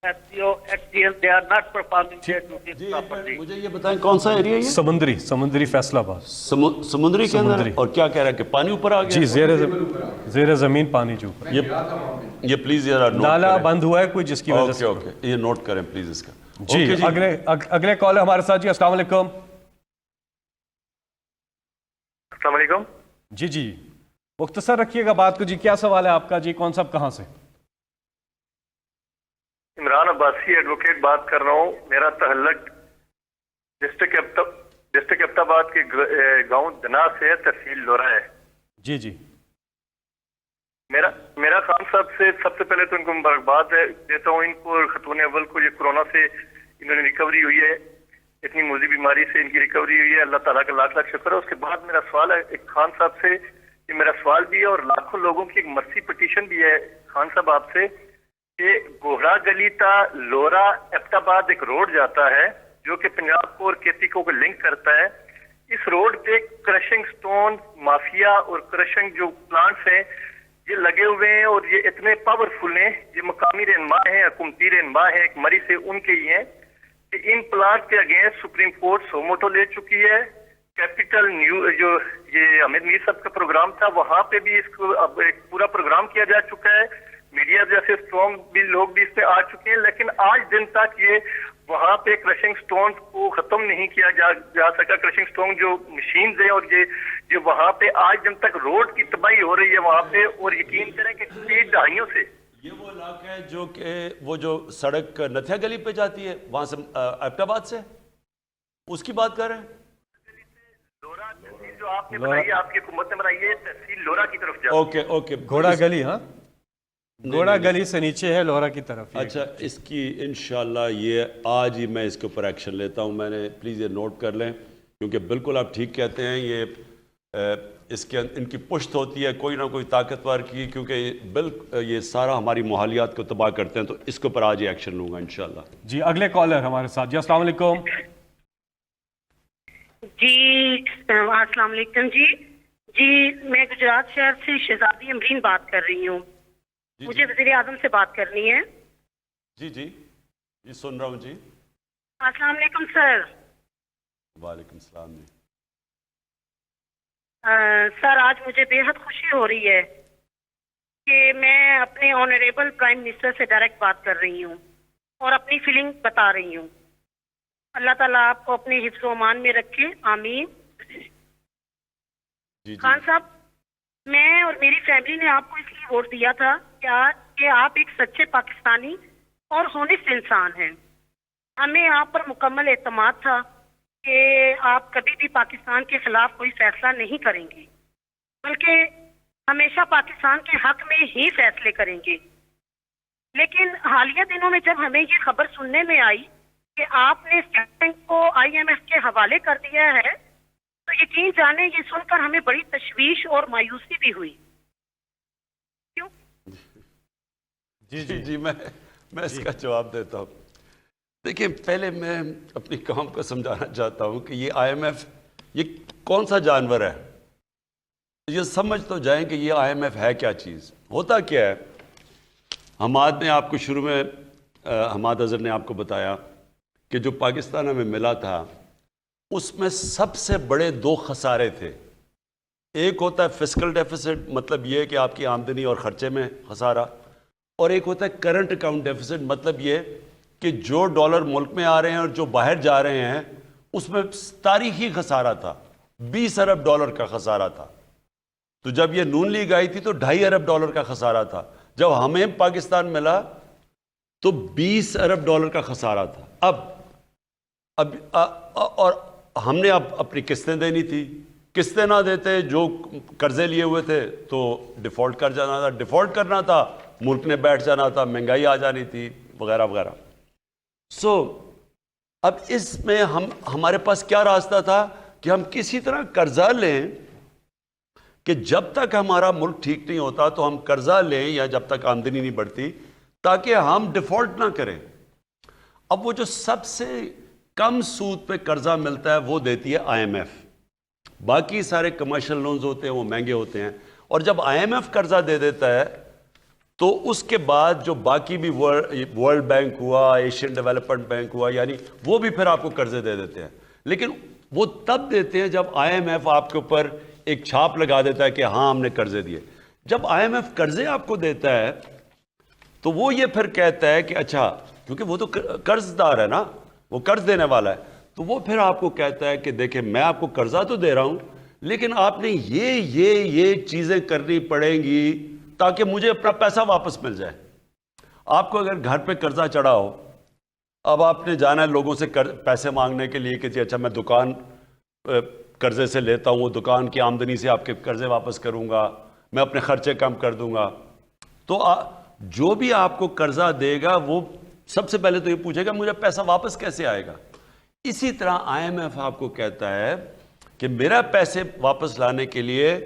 they are not performing their duties properly. مجھے یہ بتائیں کون سا ایریا ہے؟ سمندری فیصل آباد. سمندری کے اندر، اور کیا کہہ رہا ہے کہ پانی اوپر آ گیا؟ جی، زیر زمین پانی جو اوپر. یہ پلیز ذرا نوٹ نالا بند ہوا ہے کوئی جس کی وجہ سے. اوکے، یہ نوٹ کریں پلیز اس کا. جی اگلے کال ہے ہمارے ساتھ. جی السلام علیکم. السلام علیکم. جی مختصر رکھیے گا بات کو. جی کیا سوال ہے آپ کا؟ جی کون صاحب کہاں سے؟ عمران عباسی ایڈوکیٹ بات کر رہا ہوں. میرا تعلق ڈسٹرکٹ ابت آباد کے گاؤں دنا سے تحصیل لورا ہے. جی میرا خان صاحب سے سب سے پہلے تو ان کو مبارکباد دیتا ہوں. ان کو خاتون اول کو یہ کورونا سے انہوں نے ریکوری ہوئی ہے، اتنی موذی بیماری سے ان کی ریکوری ہوئی ہے. اللہ تعالیٰ کا لاکھ لاکھ شکر ہے. اس کے بعد میرا سوال ہے ایک خان صاحب سے، یہ میرا سوال بھی ہے اور لاکھوں لوگوں کی ایک مرسی پٹیشن بھی ہے خان صاحب آپ سے، کہ گوہرا گلی تا لورا ابت آباد ایک روڈ جاتا ہے جو کہ پنجاب کو اور کیتی کو لنک کرتا ہے. اس روڈ پہ کرشنگ سٹون مافیا اور کرشنگ جو پلانٹس ہیں یہ لگے ہوئے ہیں، اور یہ اتنے پاورفل ہیں، یہ مقامی رہنما ہیں، حکومتی رہنما ہیں ایک مری سے ان کے ہی ہیں، کہ ان پلانٹ کے اگینسٹ سپریم کورٹ سوموٹو لے چکی ہے. کیپٹل نیو جو یہ حمید میر صاحب کا پروگرام تھا وہاں پہ بھی اس کو اب ایک پورا پروگرام کیا جا چکا ہے. میڈیا جیسے اسٹرانگ بھی لوگ بھی اس پہ آ چکے ہیں، لیکن آج دن تک یہ وہاں پہ کرشنگ سٹون کو ختم نہیں کیا جا سکا. کرشنگ سٹون جو مشینز ہیں اور یہ وہاں پہ آج دن تک روڈ کی تباہی ہو رہی ہے وہاں پہ. اور یقین کریں کہ 3 دہائیوں سے یہ وہ علاقہ ہے جو کہ وہ جو سڑک نتھیا گلی پہ جاتی ہے وہاں سے ابت آباد سے، اس کی بات کر رہے ہیں. جو آپ نے بنائی ہے, آپ کی حکومت نے بنائی ہے, تحصیل لورا کی طرف جا. اوکے گھوڑا گلی, ہاں گھوڑا گلی سے نیچے ہے لورا کی طرف. اچھا, اس کی انشاءاللہ یہ آج ہی میں اس کے اوپر ایکشن لیتا ہوں. میں نے پلیز یہ نوٹ کر لیں, کیونکہ بالکل آپ ٹھیک کہتے ہیں, یہ اس کے ان کی پشت ہوتی ہے کوئی نہ کوئی طاقتور کی, کیونکہ یہ سارا ہماری ماحولیات کو تباہ کرتے ہیں. تو اس کے اوپر آج ہی ایکشن لوں گا انشاءاللہ. جی اگلے کالر ہمارے ساتھ. جی السلام علیکم. جی السلام علیکم. جی میں گجرات شہر سے شہزادی امرین بات کر رہی ہوں. مجھے وزیر اعظم سے بات کرنی ہے. جی سن رہا ہوں. جی السلام علیکم سر. وعلیکم السلام. سر آج مجھے بے حد خوشی ہو رہی ہے کہ میں اپنے آنریبل پرائم منسٹر سے ڈائریکٹ بات کر رہی ہوں اور اپنی فیلنگ بتا رہی ہوں. اللہ تعالیٰ آپ کو اپنے حفظ و امان میں رکھے, آمین. خان صاحب, میں اور میری فیملی نے آپ کو اس لیے ووٹ دیا تھا کہ آپ ایک سچے پاکستانی اور ہونسٹ انسان ہیں. ہمیں آپ پر مکمل اعتماد تھا کہ آپ کبھی بھی پاکستان کے خلاف کوئی فیصلہ نہیں کریں گے, بلکہ ہمیشہ پاکستان کے حق میں ہی فیصلے کریں گے. لیکن حالیہ دنوں میں جب ہمیں یہ خبر سننے میں آئی کہ آپ نے اسٹیٹ بینک کو IMF کے حوالے کر دیا ہے, تو یقین جانے یہ سن کر ہمیں بڑی تشویش اور مایوسی بھی ہوئی. کیوں؟ جی میں اس کا جواب دیتا ہوں. دیکھیں, پہلے میں اپنی قوم کو سمجھانا چاہتا ہوں کہ یہ IMF یہ کون سا جانور ہے. یہ سمجھ تو جائیں کہ یہ IMF ہے کیا چیز, ہوتا کیا ہے. حماد نے آپ کو شروع میں حماد اظہر نے آپ کو بتایا کہ جو پاکستان ہمیں ملا تھا اس میں سب سے بڑے 2 خسارے تھے. ایک ہوتا ہے فسکل ڈیفیسٹ, مطلب یہ کہ آپ کی آمدنی اور خرچے میں خسارہ, اور ایک ہوتا ہے کرنٹ اکاؤنٹ ڈیفیسٹ, مطلب یہ کہ جو ڈالر ملک میں آ رہے ہیں اور جو باہر جا رہے ہیں اس میں تاریخی خسارہ تھا. 20 ارب ڈالر کا خسارہ تھا. تو جب یہ نون لیگ آئی تھی تو 2.5 ارب ڈالر کا خسارہ تھا. جب ہمیں پاکستان ملا تو 20 ارب ڈالر کا خسارہ تھا. اب اور ہم نے اب اپنی قسطیں دینی تھی. قسطیں نہ دیتے, جو قرضے لیے ہوئے تھے تو ڈیفالٹ کر جانا تھا. ڈیفالٹ کرنا تھا, ملک نے بیٹھ جانا تھا, مہنگائی آ جانی تھی, وغیرہ وغیرہ. اب اس میں ہمارے پاس کیا راستہ تھا کہ ہم کسی طرح قرضہ لیں, کہ جب تک ہمارا ملک ٹھیک نہیں ہوتا تو ہم قرضہ لیں, یا جب تک آمدنی نہیں بڑھتی, تاکہ ہم ڈیفالٹ نہ کریں. اب وہ جو سب سے کم سود پہ قرضہ ملتا ہے وہ دیتی ہے IMF. باقی سارے کمرشل لونز ہوتے ہیں وہ مہنگے ہوتے ہیں, اور جب IMF قرضہ دے دیتا ہے تو اس کے بعد جو باقی بھی ورلڈ بینک ہوا, ایشین ڈیولپمنٹ بینک ہوا, یعنی وہ بھی پھر آپ کو قرضے دے دیتے ہیں. لیکن وہ تب دیتے ہیں جب IMF آپ کے اوپر ایک چھاپ لگا دیتا ہے کہ ہاں ہم نے قرضے دیے. جب IMF قرضے آپ کو دیتا ہے تو وہ یہ پھر کہتا ہے کہ اچھا, کیونکہ وہ تو قرض دار ہے نا, وہ قرض دینے والا ہے, تو وہ پھر آپ کو کہتا ہے کہ دیکھیں میں آپ کو قرضہ تو دے رہا ہوں, لیکن آپ نے یہ چیزیں کرنی پڑیں گی تاکہ مجھے اپنا پیسہ واپس مل جائے. آپ کو اگر گھر پہ قرضہ چڑھا ہو, اب آپ نے جانا ہے لوگوں سے پیسے مانگنے کے لیے کہ جی اچھا میں دکان قرضے سے لیتا ہوں, وہ دکان کی آمدنی سے آپ کے قرضے واپس کروں گا, میں اپنے خرچے کم کر دوں گا. تو جو بھی آپ کو قرضہ دے گا وہ سب سے پہلے تو یہ پوچھے گا مجھے پیسہ واپس کیسے آئے گا. اسی طرح IMF آپ کو کہتا ہے کہ میرا پیسے واپس لانے کے لیے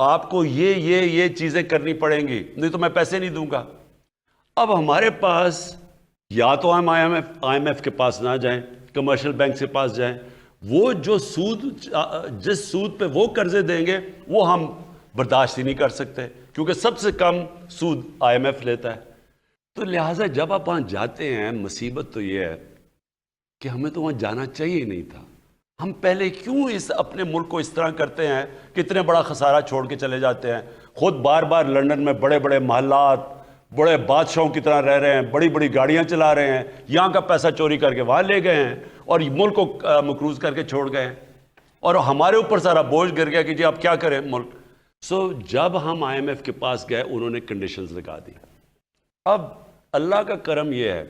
آپ کو یہ چیزیں کرنی پڑیں گی, نہیں تو میں پیسے نہیں دوں گا. اب ہمارے پاس یا تو ہم IMF کے پاس نہ جائیں, کمرشل بینک کے پاس جائیں, وہ جو جس سود پہ وہ قرضے دیں گے وہ ہم برداشت ہی نہیں کر سکتے, کیونکہ سب سے کم سود IMF لیتا ہے. تو لہٰذا جب آپ وہاں جاتے ہیں, مصیبت تو یہ ہے کہ ہمیں تو وہاں جانا چاہیے نہیں تھا. ہم پہلے کیوں اپنے ملک کو اس طرح کرتے ہیں, کتنے بڑا خسارہ چھوڑ کے چلے جاتے ہیں. خود بار بار لنڈن میں بڑے بڑے محلات, بڑے بادشاہوں کی طرح رہ رہے ہیں, بڑی بڑی گاڑیاں چلا رہے ہیں, یہاں کا پیسہ چوری کر کے وہاں لے گئے ہیں اور ملک کو مقروض کر کے چھوڑ گئے ہیں, اور ہمارے اوپر سارا بوجھ گر گیا کہ جی آپ کیا کریں ملک. جب ہم IMF کے پاس گئے انہوں نے کنڈیشنز لگا دی. اب اللہ کا کرم یہ ہے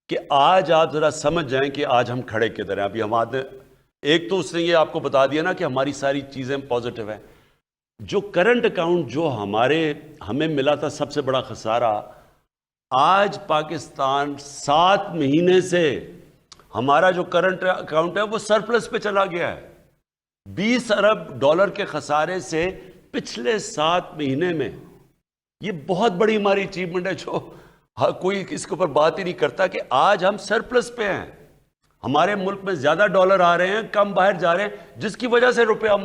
کہ آج آپ ذرا سمجھ جائیں کہ آج ہم کھڑے کدھر ہیں. ابھی ہمارے ایک تو اس نے یہ آپ کو بتا دیا نا کہ ہماری ساری چیزیں پازیٹیو ہیں. جو کرنٹ اکاؤنٹ جو ہمیں ملا تھا سب سے بڑا خسارہ, آج پاکستان 7 مہینے سے ہمارا جو کرنٹ اکاؤنٹ ہے وہ سرپلس پہ چلا گیا ہے. 20 ارب ڈالر کے خسارے سے پچھلے 7 مہینے میں. یہ بہت بڑی ہماری اچیومنٹ ہے جو کوئی اس کے اوپر بات ہی نہیں کرتا کہ آج ہم سرپلس پہ ہیں. ہمارے ملک میں زیادہ ڈالر آ رہے ہیں, کم باہر جا رہے ہیں, جس کی وجہ سے روپیہ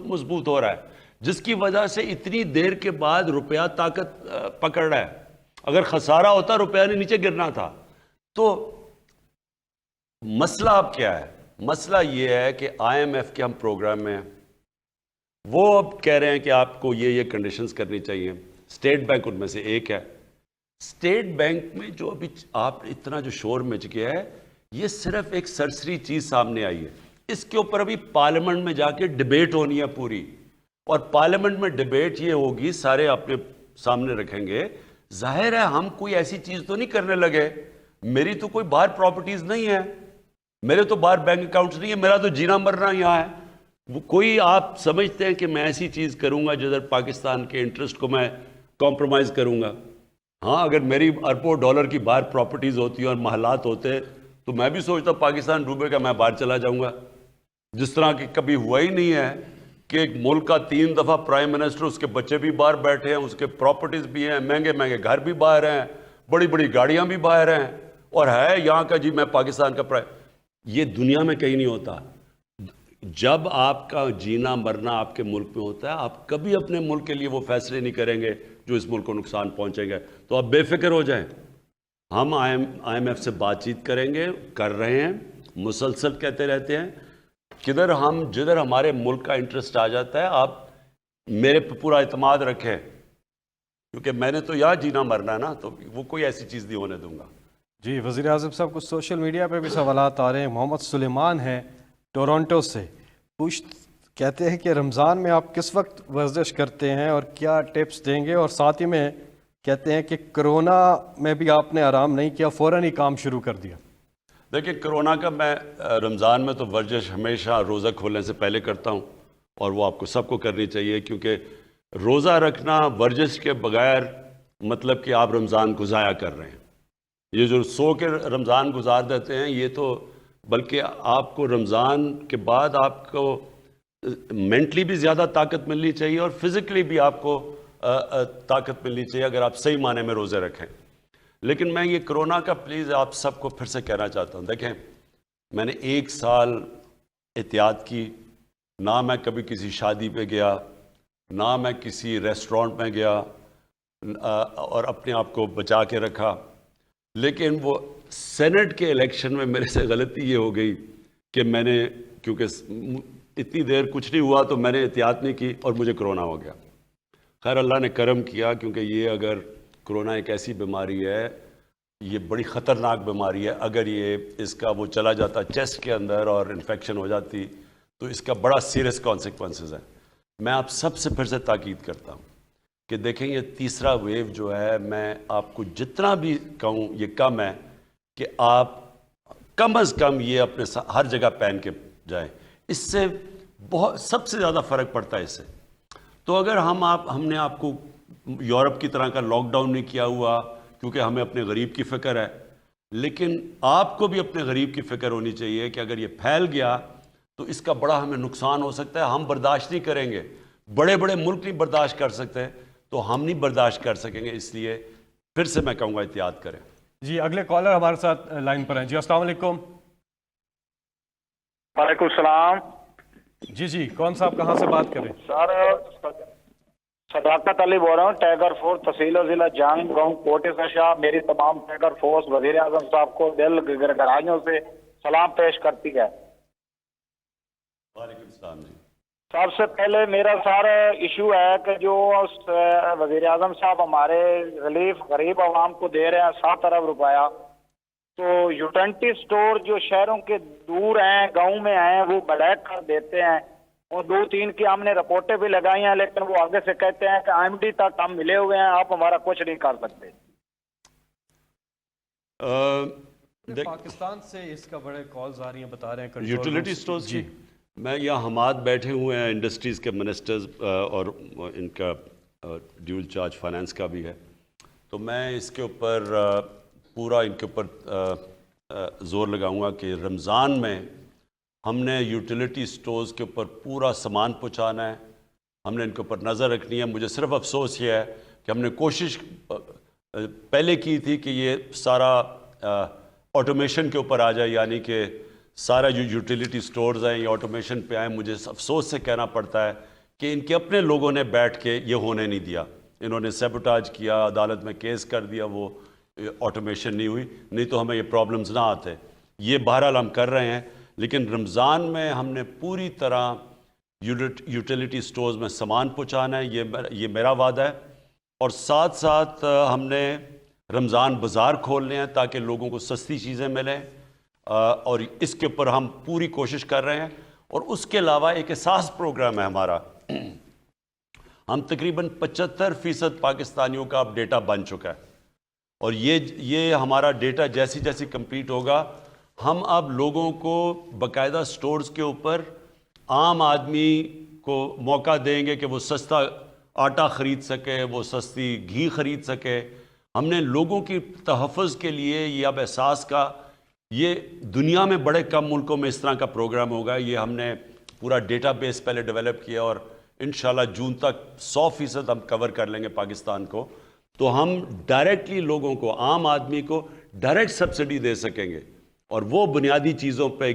مضبوط ہو رہا ہے, جس کی وجہ سے اتنی دیر کے بعد روپیہ طاقت پکڑ رہا ہے. اگر خسارہ ہوتا روپیہ نے نیچے گرنا تھا. تو مسئلہ اب کیا ہے؟ مسئلہ یہ ہے کہ آئی ایم ایف کے ہم پروگرام میں وہ اب کہہ رہے ہیں کہ آپ کو یہ کنڈیشنز کرنی چاہیے. اسٹیٹ بینک ان میں سے ایک ہے. اسٹیٹ بینک میں جو ابھی آپ اتنا جو شور مچ گیا ہے, یہ صرف ایک سرسری چیز سامنے آئی ہے. اس کے اوپر ابھی پارلیمنٹ میں جا کے ڈیبیٹ ہونی ہے پوری, اور پارلیمنٹ میں ڈیبیٹ یہ ہوگی, سارے اپنے سامنے رکھیں گے. ظاہر ہے ہم کوئی ایسی چیز تو نہیں کرنے لگے. میری تو کوئی باہر پراپرٹیز نہیں ہے, میرے تو باہر بینک اکاؤنٹس نہیں ہے, میرا تو جینا مرنا یہاں ہے. وہ کوئی آپ سمجھتے ہیں کہ میں ایسی چیز کروں گا جدھر پاکستان کے انٹرسٹ کو میں کمپرومائز کروں گا؟ ہاں, اگر میری اربوں ڈالر کی باہر پراپرٹیز ہوتی ہیں اور محلات ہوتے تو میں بھی سوچتا پاکستان ڈوبے گا, میں باہر چلا جاؤں گا. جس طرح کہ کبھی ہوا ہی نہیں ہے کہ ایک ملک کا 3 دفعہ پرائم منسٹر, اس کے بچے بھی باہر بیٹھے ہیں, اس کے پراپرٹیز بھی ہیں, مہنگے مہنگے گھر بھی باہر ہیں, بڑی بڑی گاڑیاں بھی باہر ہیں, اور ہے یہاں کا جی میں پاکستان کا یہ دنیا میں کہیں نہیں ہوتا. جب آپ کا جینا مرنا آپ کے ملک میں ہوتا ہے, آپ کبھی اپنے ملک کے لیے وہ فیصلے نہیں کریں گے جو اس ملک کو نقصان پہنچیں گے. تو آپ بے فکر ہو جائیں. ہم آئی ایم ایف سے بات چیت کریں گے, کر رہے ہیں, مسلسل کہتے رہتے ہیں. جدھر ہمارے ملک کا انٹرسٹ آ جاتا ہے, آپ میرے پہ پورا اعتماد رکھیں, کیونکہ میں نے تو یہاں جینا مرنا ہے نا, تو وہ کوئی ایسی چیز نہیں ہونے دوں گا. جی وزیر اعظم صاحب, کچھ سوشل میڈیا پہ بھی سوالات آ رہے ہیں. محمد سلیمان ہیں ٹورنٹو سے, کہتے ہیں کہ رمضان میں آپ کس وقت ورزش کرتے ہیں اور کیا ٹپس دیں گے, اور ساتھ ہی میں کہتے ہیں کہ کرونا میں بھی آپ نے آرام نہیں کیا, فوراً ہی کام شروع کر دیا. دیکھیں, کرونا کا میں رمضان میں تو ورزش ہمیشہ روزہ کھولنے سے پہلے کرتا ہوں, اور وہ آپ کو سب کو کرنی چاہیے, کیونکہ روزہ رکھنا ورزش کے بغیر مطلب کہ آپ رمضان کو ضائع کر رہے ہیں. یہ جو سو کے رمضان گزار دیتے ہیں, یہ تو بلکہ آپ کو رمضان کے بعد آپ کو مینٹلی بھی زیادہ طاقت ملنی چاہیے اور فزیکلی بھی آپ کو طاقت ملنی چاہیے اگر آپ صحیح معنی میں روزے رکھیں. لیکن میں یہ کرونا کا پلیز آپ سب کو پھر سے کہنا چاہتا ہوں. دیکھیں, میں نے 1 سال احتیاط کی, نہ میں کبھی کسی شادی پہ گیا, نہ میں کسی ریسٹورانٹ میں گیا, اور اپنے آپ کو بچا کے رکھا. لیکن وہ سینٹ کے الیکشن میں میرے سے غلطی یہ ہو گئی کہ میں نے, کیونکہ اتنی دیر کچھ نہیں ہوا تو میں نے احتیاط نہیں کی اور مجھے کرونا ہو گیا. خیر اللہ نے کرم کیا, کیونکہ یہ اگر کرونا ایک ایسی بیماری ہے, یہ بڑی خطرناک بیماری ہے. اگر یہ اس کا وہ چلا جاتا چیسٹ کے اندر اور انفیکشن ہو جاتی تو اس کا بڑا سیریس کانسیکوینسز ہیں. میں آپ سب سے پھر سے تاکید کرتا ہوں کہ دیکھیں, یہ تیسرا ویو جو ہے, میں آپ کو جتنا بھی کہوں یہ کم ہے کہ آپ کم از کم یہ اپنے ہر جگہ پہن کے جائیں. اس سے بہت سب سے زیادہ فرق پڑتا ہے اس سے. تو اگر ہم نے آپ کو یورپ کی طرح کا لاک ڈاؤن نہیں کیا ہوا, کیونکہ ہمیں اپنے غریب کی فکر ہے, لیکن آپ کو بھی اپنے غریب کی فکر ہونی چاہیے کہ اگر یہ پھیل گیا تو اس کا بڑا ہمیں نقصان ہو سکتا ہے. ہم برداشت نہیں کریں گے, بڑے بڑے ملک نہیں برداشت کر سکتے, تو ہم نہیں برداشت کر سکیں گے. اس لیے پھر سے میں کہوں گا احتیاط کریں. جی اگلے کالر ہمارے ساتھ لائن پر ہیں. جی السلام علیکم. وعلیکم السلام. جی کون صاحب, کہاں سے بات کریں؟ سر صداقت علی بول رہا ہوں, ٹیگر فورس تحصیل و ضلع جنگ گاؤں کوٹے سے شاہ. میری تمام ٹیگر فورس وزیر اعظم صاحب کو دل گہرائیوں سے سلام پیش کرتی ہے. وعلیکم السلام. جی سب سے پہلے میرا سارا ایشو ہے کہ جو وزیر اعظم صاحب ہمارے ریلیف غریب عوام کو دے رہے ہیں 7 ارب روپیہ, تو یوٹینٹی سٹور جو شہروں کے دور ہیں, گاؤں میں ہیں, وہ بلیک کر دیتے ہیں. اور 2-3 کی ہم نے رپورٹیں بھی لگائی ہیں, لیکن وہ آگے سے کہتے ہیں کہ IMD تک ہم ملے ہوئے ہیں, آپ ہمارا کچھ نہیں کر سکتے. پاکستان سے اس کا بڑے کالز آ رہی ہیں، بتا رہے ہیں یوٹیلیٹی سٹورز کی میں یہاں حماد بیٹھے ہوئے ہیں انڈسٹریز کے منسٹرز اور ان کا ڈیول چارج فائنانس کا بھی ہے، تو میں اس کے اوپر پورا ان کے اوپر زور لگاؤں گا کہ رمضان میں ہم نے یوٹیلیٹی سٹورز کے اوپر پورا سامان پہنچانا ہے، ہم نے ان کے اوپر نظر رکھنی ہے۔ مجھے صرف افسوس یہ ہے کہ ہم نے کوشش پہلے کی تھی کہ یہ سارا آٹومیشن کے اوپر آ جائے، یعنی کہ سارا جو یوٹیلیٹی سٹورز ہیں یہ آٹومیشن پہ آئیں۔ مجھے افسوس سے کہنا پڑتا ہے کہ ان کے اپنے لوگوں نے بیٹھ کے یہ ہونے نہیں دیا، انہوں نے سیبوٹاج کیا، عدالت میں کیس کر دیا، وہ آٹومیشن نہیں ہوئی، نہیں تو ہمیں یہ پرابلمز نہ آتے۔ یہ بہرحال ہم کر رہے ہیں، لیکن رمضان میں ہم نے پوری طرح یوٹیلیٹی سٹورز میں سامان پہنچانا ہے، یہ میرا وعدہ ہے۔ اور ساتھ ساتھ ہم نے رمضان بازار کھولنے ہیں تاکہ لوگوں کو سستی چیزیں ملیں، اور اس کے اوپر ہم پوری کوشش کر رہے ہیں۔ اور اس کے علاوہ ایک احساس پروگرام ہے ہمارا، ہم تقریباً 75% پاکستانیوں کا اب ڈیٹا بن چکا ہے، اور یہ ہمارا ڈیٹا جیسی جیسی کمپلیٹ ہوگا ہم اب لوگوں کو باقاعدہ سٹورز کے اوپر عام آدمی کو موقع دیں گے کہ وہ سستا آٹا خرید سکے، وہ سستی گھی خرید سکے۔ ہم نے لوگوں کی تحفظ کے لیے یہ اب احساس کا، یہ دنیا میں بڑے کم ملکوں میں اس طرح کا پروگرام ہوگا، یہ ہم نے پورا ڈیٹا بیس پہلے ڈیولپ کیا، اور انشاءاللہ جون تک 100% ہم کور کر لیں گے پاکستان کو، تو ہم ڈائریکٹلی لوگوں کو، عام آدمی کو ڈائریکٹ سبسڈی دے سکیں گے، اور وہ بنیادی چیزوں پہ،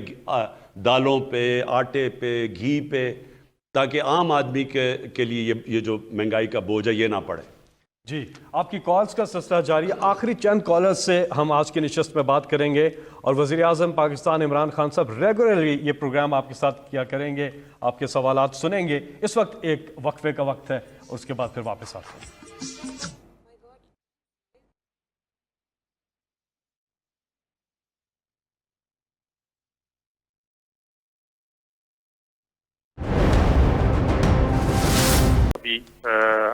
دالوں پہ، آٹے پہ، گھی پہ، تاکہ عام آدمی کے لیے یہ جو مہنگائی کا بوجھ ہے یہ نہ پڑے۔ جی، آپ کی کالز کا سلسلہ جاری ہے، آخری چند کالرز سے ہم آج کی نشست میں بات کریں گے، اور وزیر اعظم پاکستان عمران خان صاحب ریگولرلی یہ پروگرام آپ کے ساتھ کیا کریں گے، آپ کے سوالات سنیں گے۔ اس وقت ایک وقفے کا وقت ہے، اور اس کے بعد پھر واپس آتے ہیں۔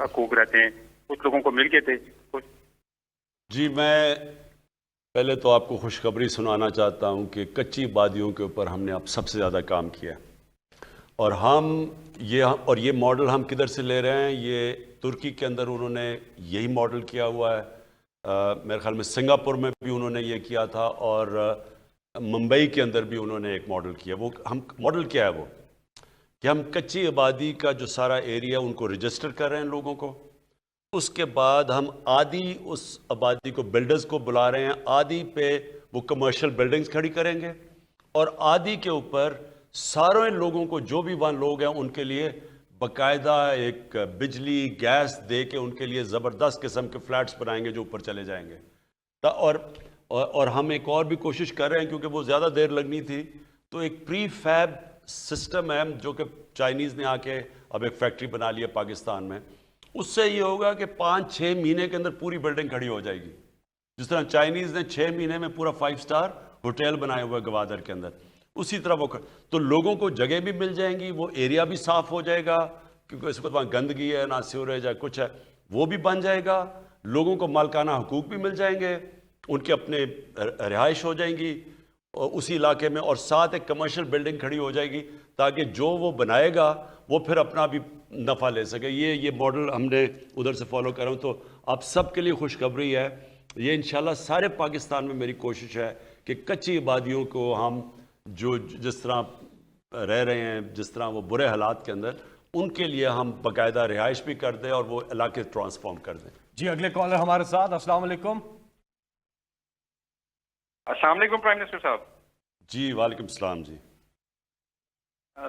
حقوق رہتے ہیں، کچھ لوگوں کو مل گئے تھے کچھ۔ جی، میں پہلے تو آپ کو خوشخبری سنانا چاہتا ہوں کہ کچی آبادیوں کے اوپر ہم نے اب سب سے زیادہ کام کیا ہے، اور یہ ماڈل ہم کدھر سے لے رہے ہیں؟ یہ ترکی کے اندر انہوں نے یہی ماڈل کیا ہوا ہے، میرے خیال میں سنگاپور میں بھی انہوں نے یہ کیا تھا، اور ممبئی کے اندر بھی انہوں نے ایک ماڈل کیا۔ وہ ماڈل کیا ہے؟ وہ کہ ہم کچی آبادی کا جو سارا ایریا ان کو رجسٹر کر رہے ہیں لوگوں کو، اس کے بعد ہم آدھی اس آبادی کو بلڈرز کو بلا رہے ہیں، آدھی پہ وہ کمرشل بلڈنگز کھڑی کریں گے، اور آدھی کے اوپر سارے لوگوں کو، جو بھی وہاں لوگ ہیں ان کے لیے باقاعدہ ایک بجلی گیس دے کے ان کے لیے زبردست قسم کے فلیٹس بنائیں گے جو اوپر چلے جائیں گے۔ اور ہم ایک اور بھی کوشش کر رہے ہیں، کیونکہ وہ زیادہ دیر لگنی تھی، تو ایک پری فیب سسٹم ہے جو کہ چائنیز نے آ کے اب ایک فیکٹری بنا لی ہے پاکستان میں۔ اس سے یہ ہوگا کہ 5-6 مہینے کے اندر پوری بلڈنگ کھڑی ہو جائے گی، جس طرح چائنیز نے 6 مہینے میں پورا 5 اسٹار ہوٹل بنائے ہوئے گوادر کے اندر، اسی طرح وہ تو لوگوں کو جگہ بھی مل جائیں گی، وہ ایریا بھی صاف ہو جائے گا، کیونکہ اس وقت وہاں گندگی ہے، نہ سیوریج ہے، کچھ ہے، وہ بھی بن جائے گا، لوگوں کو مالکانہ حقوق بھی مل جائیں گے، ان کے اپنے رہائش ہو جائیں گی اسی علاقے میں، اور ساتھ ایک کمرشل بلڈنگ کھڑی ہو جائے گی تاکہ جو وہ بنائے گا وہ پھر اپنا بھی نفع لے سکے۔ یہ ماڈل ہم نے ادھر سے فالو کر رہا ہوں، تو آپ سب کے لیے خوشخبری ہے، یہ انشاءاللہ سارے پاکستان میں میری کوشش ہے کہ کچی آبادیوں کو ہم جو جس طرح رہ رہے ہیں، جس طرح وہ برے حالات کے اندر، ان کے لیے ہم باقاعدہ رہائش بھی کر دیں اور وہ علاقے ٹرانسفارم کر دیں۔ جی، اگلے کالر ہمارے ساتھ۔ السلام علیکم۔ السلام علیکم پرائم منسٹر صاحب۔ جی وعلیکم السلام۔ جی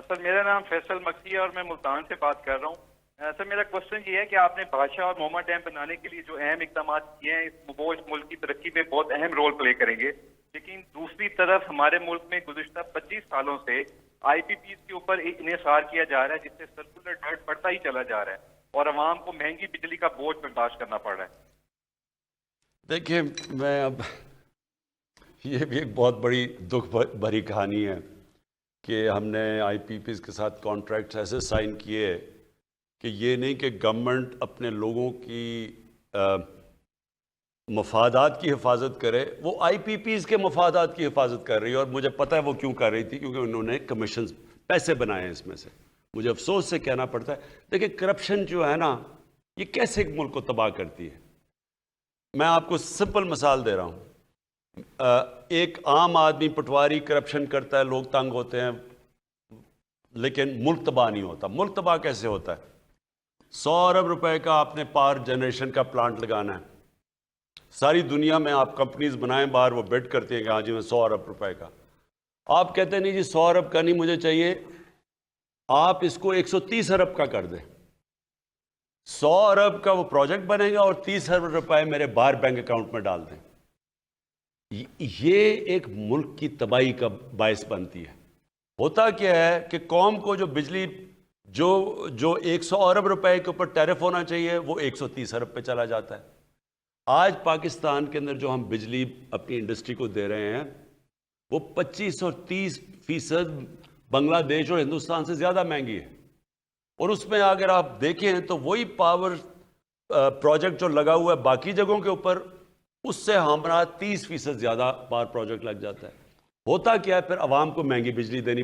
سر، میرا نام فیصل مکی ہے اور میں ملتان سے بات کر رہا ہوں۔ سر، میرا کوشچن یہ ہے کہ آپ نے بادشاہ اور موما ڈیم بنانے کے لیے جو اہم اقدامات کیے ہیں وہ اس ملک کی ترقی میں بہت اہم رول پلے کریں گے، لیکن دوسری طرف ہمارے ملک میں گزشتہ 25 سالوں سے آئی پی پیز کے اوپر انحصار کیا جا رہا ہے، جس سے سرکولر ڈیٹ بڑھتا ہی چلا جا رہا ہے اور عوام کو مہنگی بجلی کا بوجھ برداشت کرنا پڑ رہا ہے۔ دیکھیں، میں اب یہ بھی ایک بہت بڑی دکھ بھری کہانی ہے کہ ہم نے آئی پی پیز کے ساتھ کانٹریکٹس ایسے سائن کیے کہ یہ نہیں کہ گورنمنٹ اپنے لوگوں کی مفادات کی حفاظت کرے، وہ آئی پی پیز کے مفادات کی حفاظت کر رہی ہے، اور مجھے پتہ ہے وہ کیوں کر رہی تھی، کیونکہ انہوں نے کمیشنز پیسے بنائے ہیں اس میں سے. مجھے افسوس سے کہنا پڑتا ہے. دیکھیں کرپشن جو ہے نا، یہ کیسے ایک ملک کو تباہ کرتی ہے. میں آپ کو سمپل مثال دے رہا ہوں. ایک عام آدمی پٹواری کرپشن کرتا ہے، لوگ تنگ ہوتے ہیں، لیکن ملک تباہ نہیں ہوتا. ملک تباہ کیسے ہوتا ہے؟ 100 ارب روپے کا آپ نے پاور جنریشن کا پلانٹ لگانا ہے. ساری دنیا میں آپ کمپنیز بنائیں باہر، وہ بیڈ کرتی ہیں کہ ہاں جی میں 100 ارب روپے کا. آپ کہتے ہیں نہیں جی 100 ارب کا نہیں مجھے چاہیے، آپ اس کو 130 ارب کا کر دیں. 100 ارب کا وہ پروجیکٹ بنے گا اور 30 ارب روپے میرے باہر بینک اکاؤنٹ میں ڈال دیں. یہ ایک ملک کی تباہی کا باعث بنتی ہے. ہوتا کیا ہے کہ قوم کو جو بجلی جو 100 ارب روپے کے اوپر ٹیرف ہونا چاہیے وہ 130 ارب پہ چلا جاتا ہے. آج پاکستان کے اندر جو ہم بجلی اپنی انڈسٹری کو دے رہے ہیں وہ 25 اور 30% بنگلہ دیش اور ہندوستان سے زیادہ مہنگی ہے. اور اس میں اگر آپ دیکھیں تو وہی پاور پروجیکٹ جو لگا ہوا ہے باقی جگہوں کے اوپر، اس سے ہمارا 30% زیادہ پاور پروجیکٹ لگ جاتا ہے. ہوتا کیا ہے پھر عوام کو مہنگی بجلی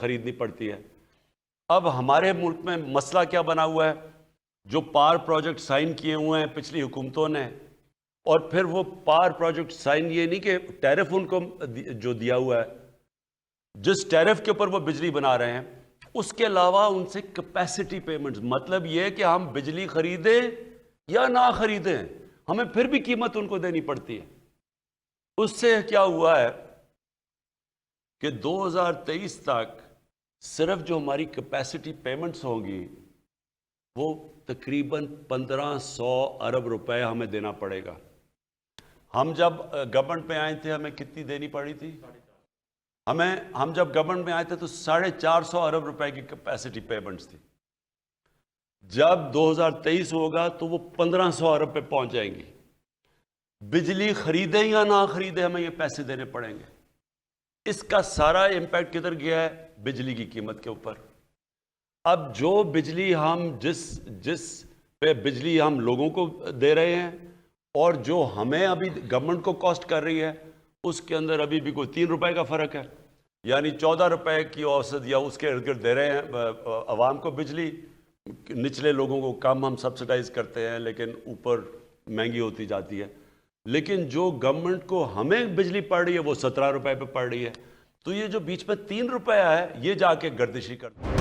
خریدنی پڑتی ہے. اب ہمارے ملک میں مسئلہ کیا بنا ہوا ہے؟ جو پاور پروجیکٹ سائن کیے ہوئے ہیں پچھلی حکومتوں نے، اور پھر وہ پاور پروجیکٹ سائن، یہ نہیں کہ ٹیرف ان کو جو دیا ہوا ہے، جس ٹیرف کے اوپر وہ بجلی بنا رہے ہیں، اس کے علاوہ ان سے کیپیسٹی پیمنٹس، مطلب یہ کہ ہم بجلی خریدیں یا نہ خریدیں ہمیں پھر بھی قیمت ان کو دینی پڑتی ہے. اس سے کیا ہوا ہے کہ 2023 تک صرف جو ہماری کیپیسٹی پیمنٹس ہوں گی وہ تقریباً 1500 ارب روپے ہمیں دینا پڑے گا. ہم جب گورنمنٹ میں آئے تھے ہمیں کتنی دینی پڑی تھی؟ ہم جب گورنمنٹ میں آئے تھے تو 450 ارب روپے کی کیپیسٹی پیمنٹس تھی. جب 2023 ہوگا تو وہ 1500 ارب پہ پہنچ جائیں گی. بجلی خریدیں یا نہ خریدیں ہمیں یہ پیسے دینے پڑیں گے. اس کا سارا امپیکٹ کدھر گیا ہے؟ بجلی کی قیمت کے اوپر. اب جو بجلی ہم جس پہ بجلی ہم لوگوں کو دے رہے ہیں اور جو ہمیں ابھی گورنمنٹ کو کاسٹ کر رہی ہے، اس کے اندر ابھی بھی کوئی 3 روپے کا فرق ہے. یعنی 14 روپے کی اوسط یا اس کے ارد گرد دے رہے ہیں عوام کو بجلی. نچلے لوگوں کو کم ہم سبسڈائز کرتے ہیں لیکن اوپر مہنگی ہوتی جاتی ہے. لیکن جو گورنمنٹ کو ہمیں بجلی پڑ رہی ہے وہ 17 روپے پہ پڑ رہی ہے. تو یہ جو بیچ میں 3 روپے ہے یہ جا کے گردشی کرتا ہے.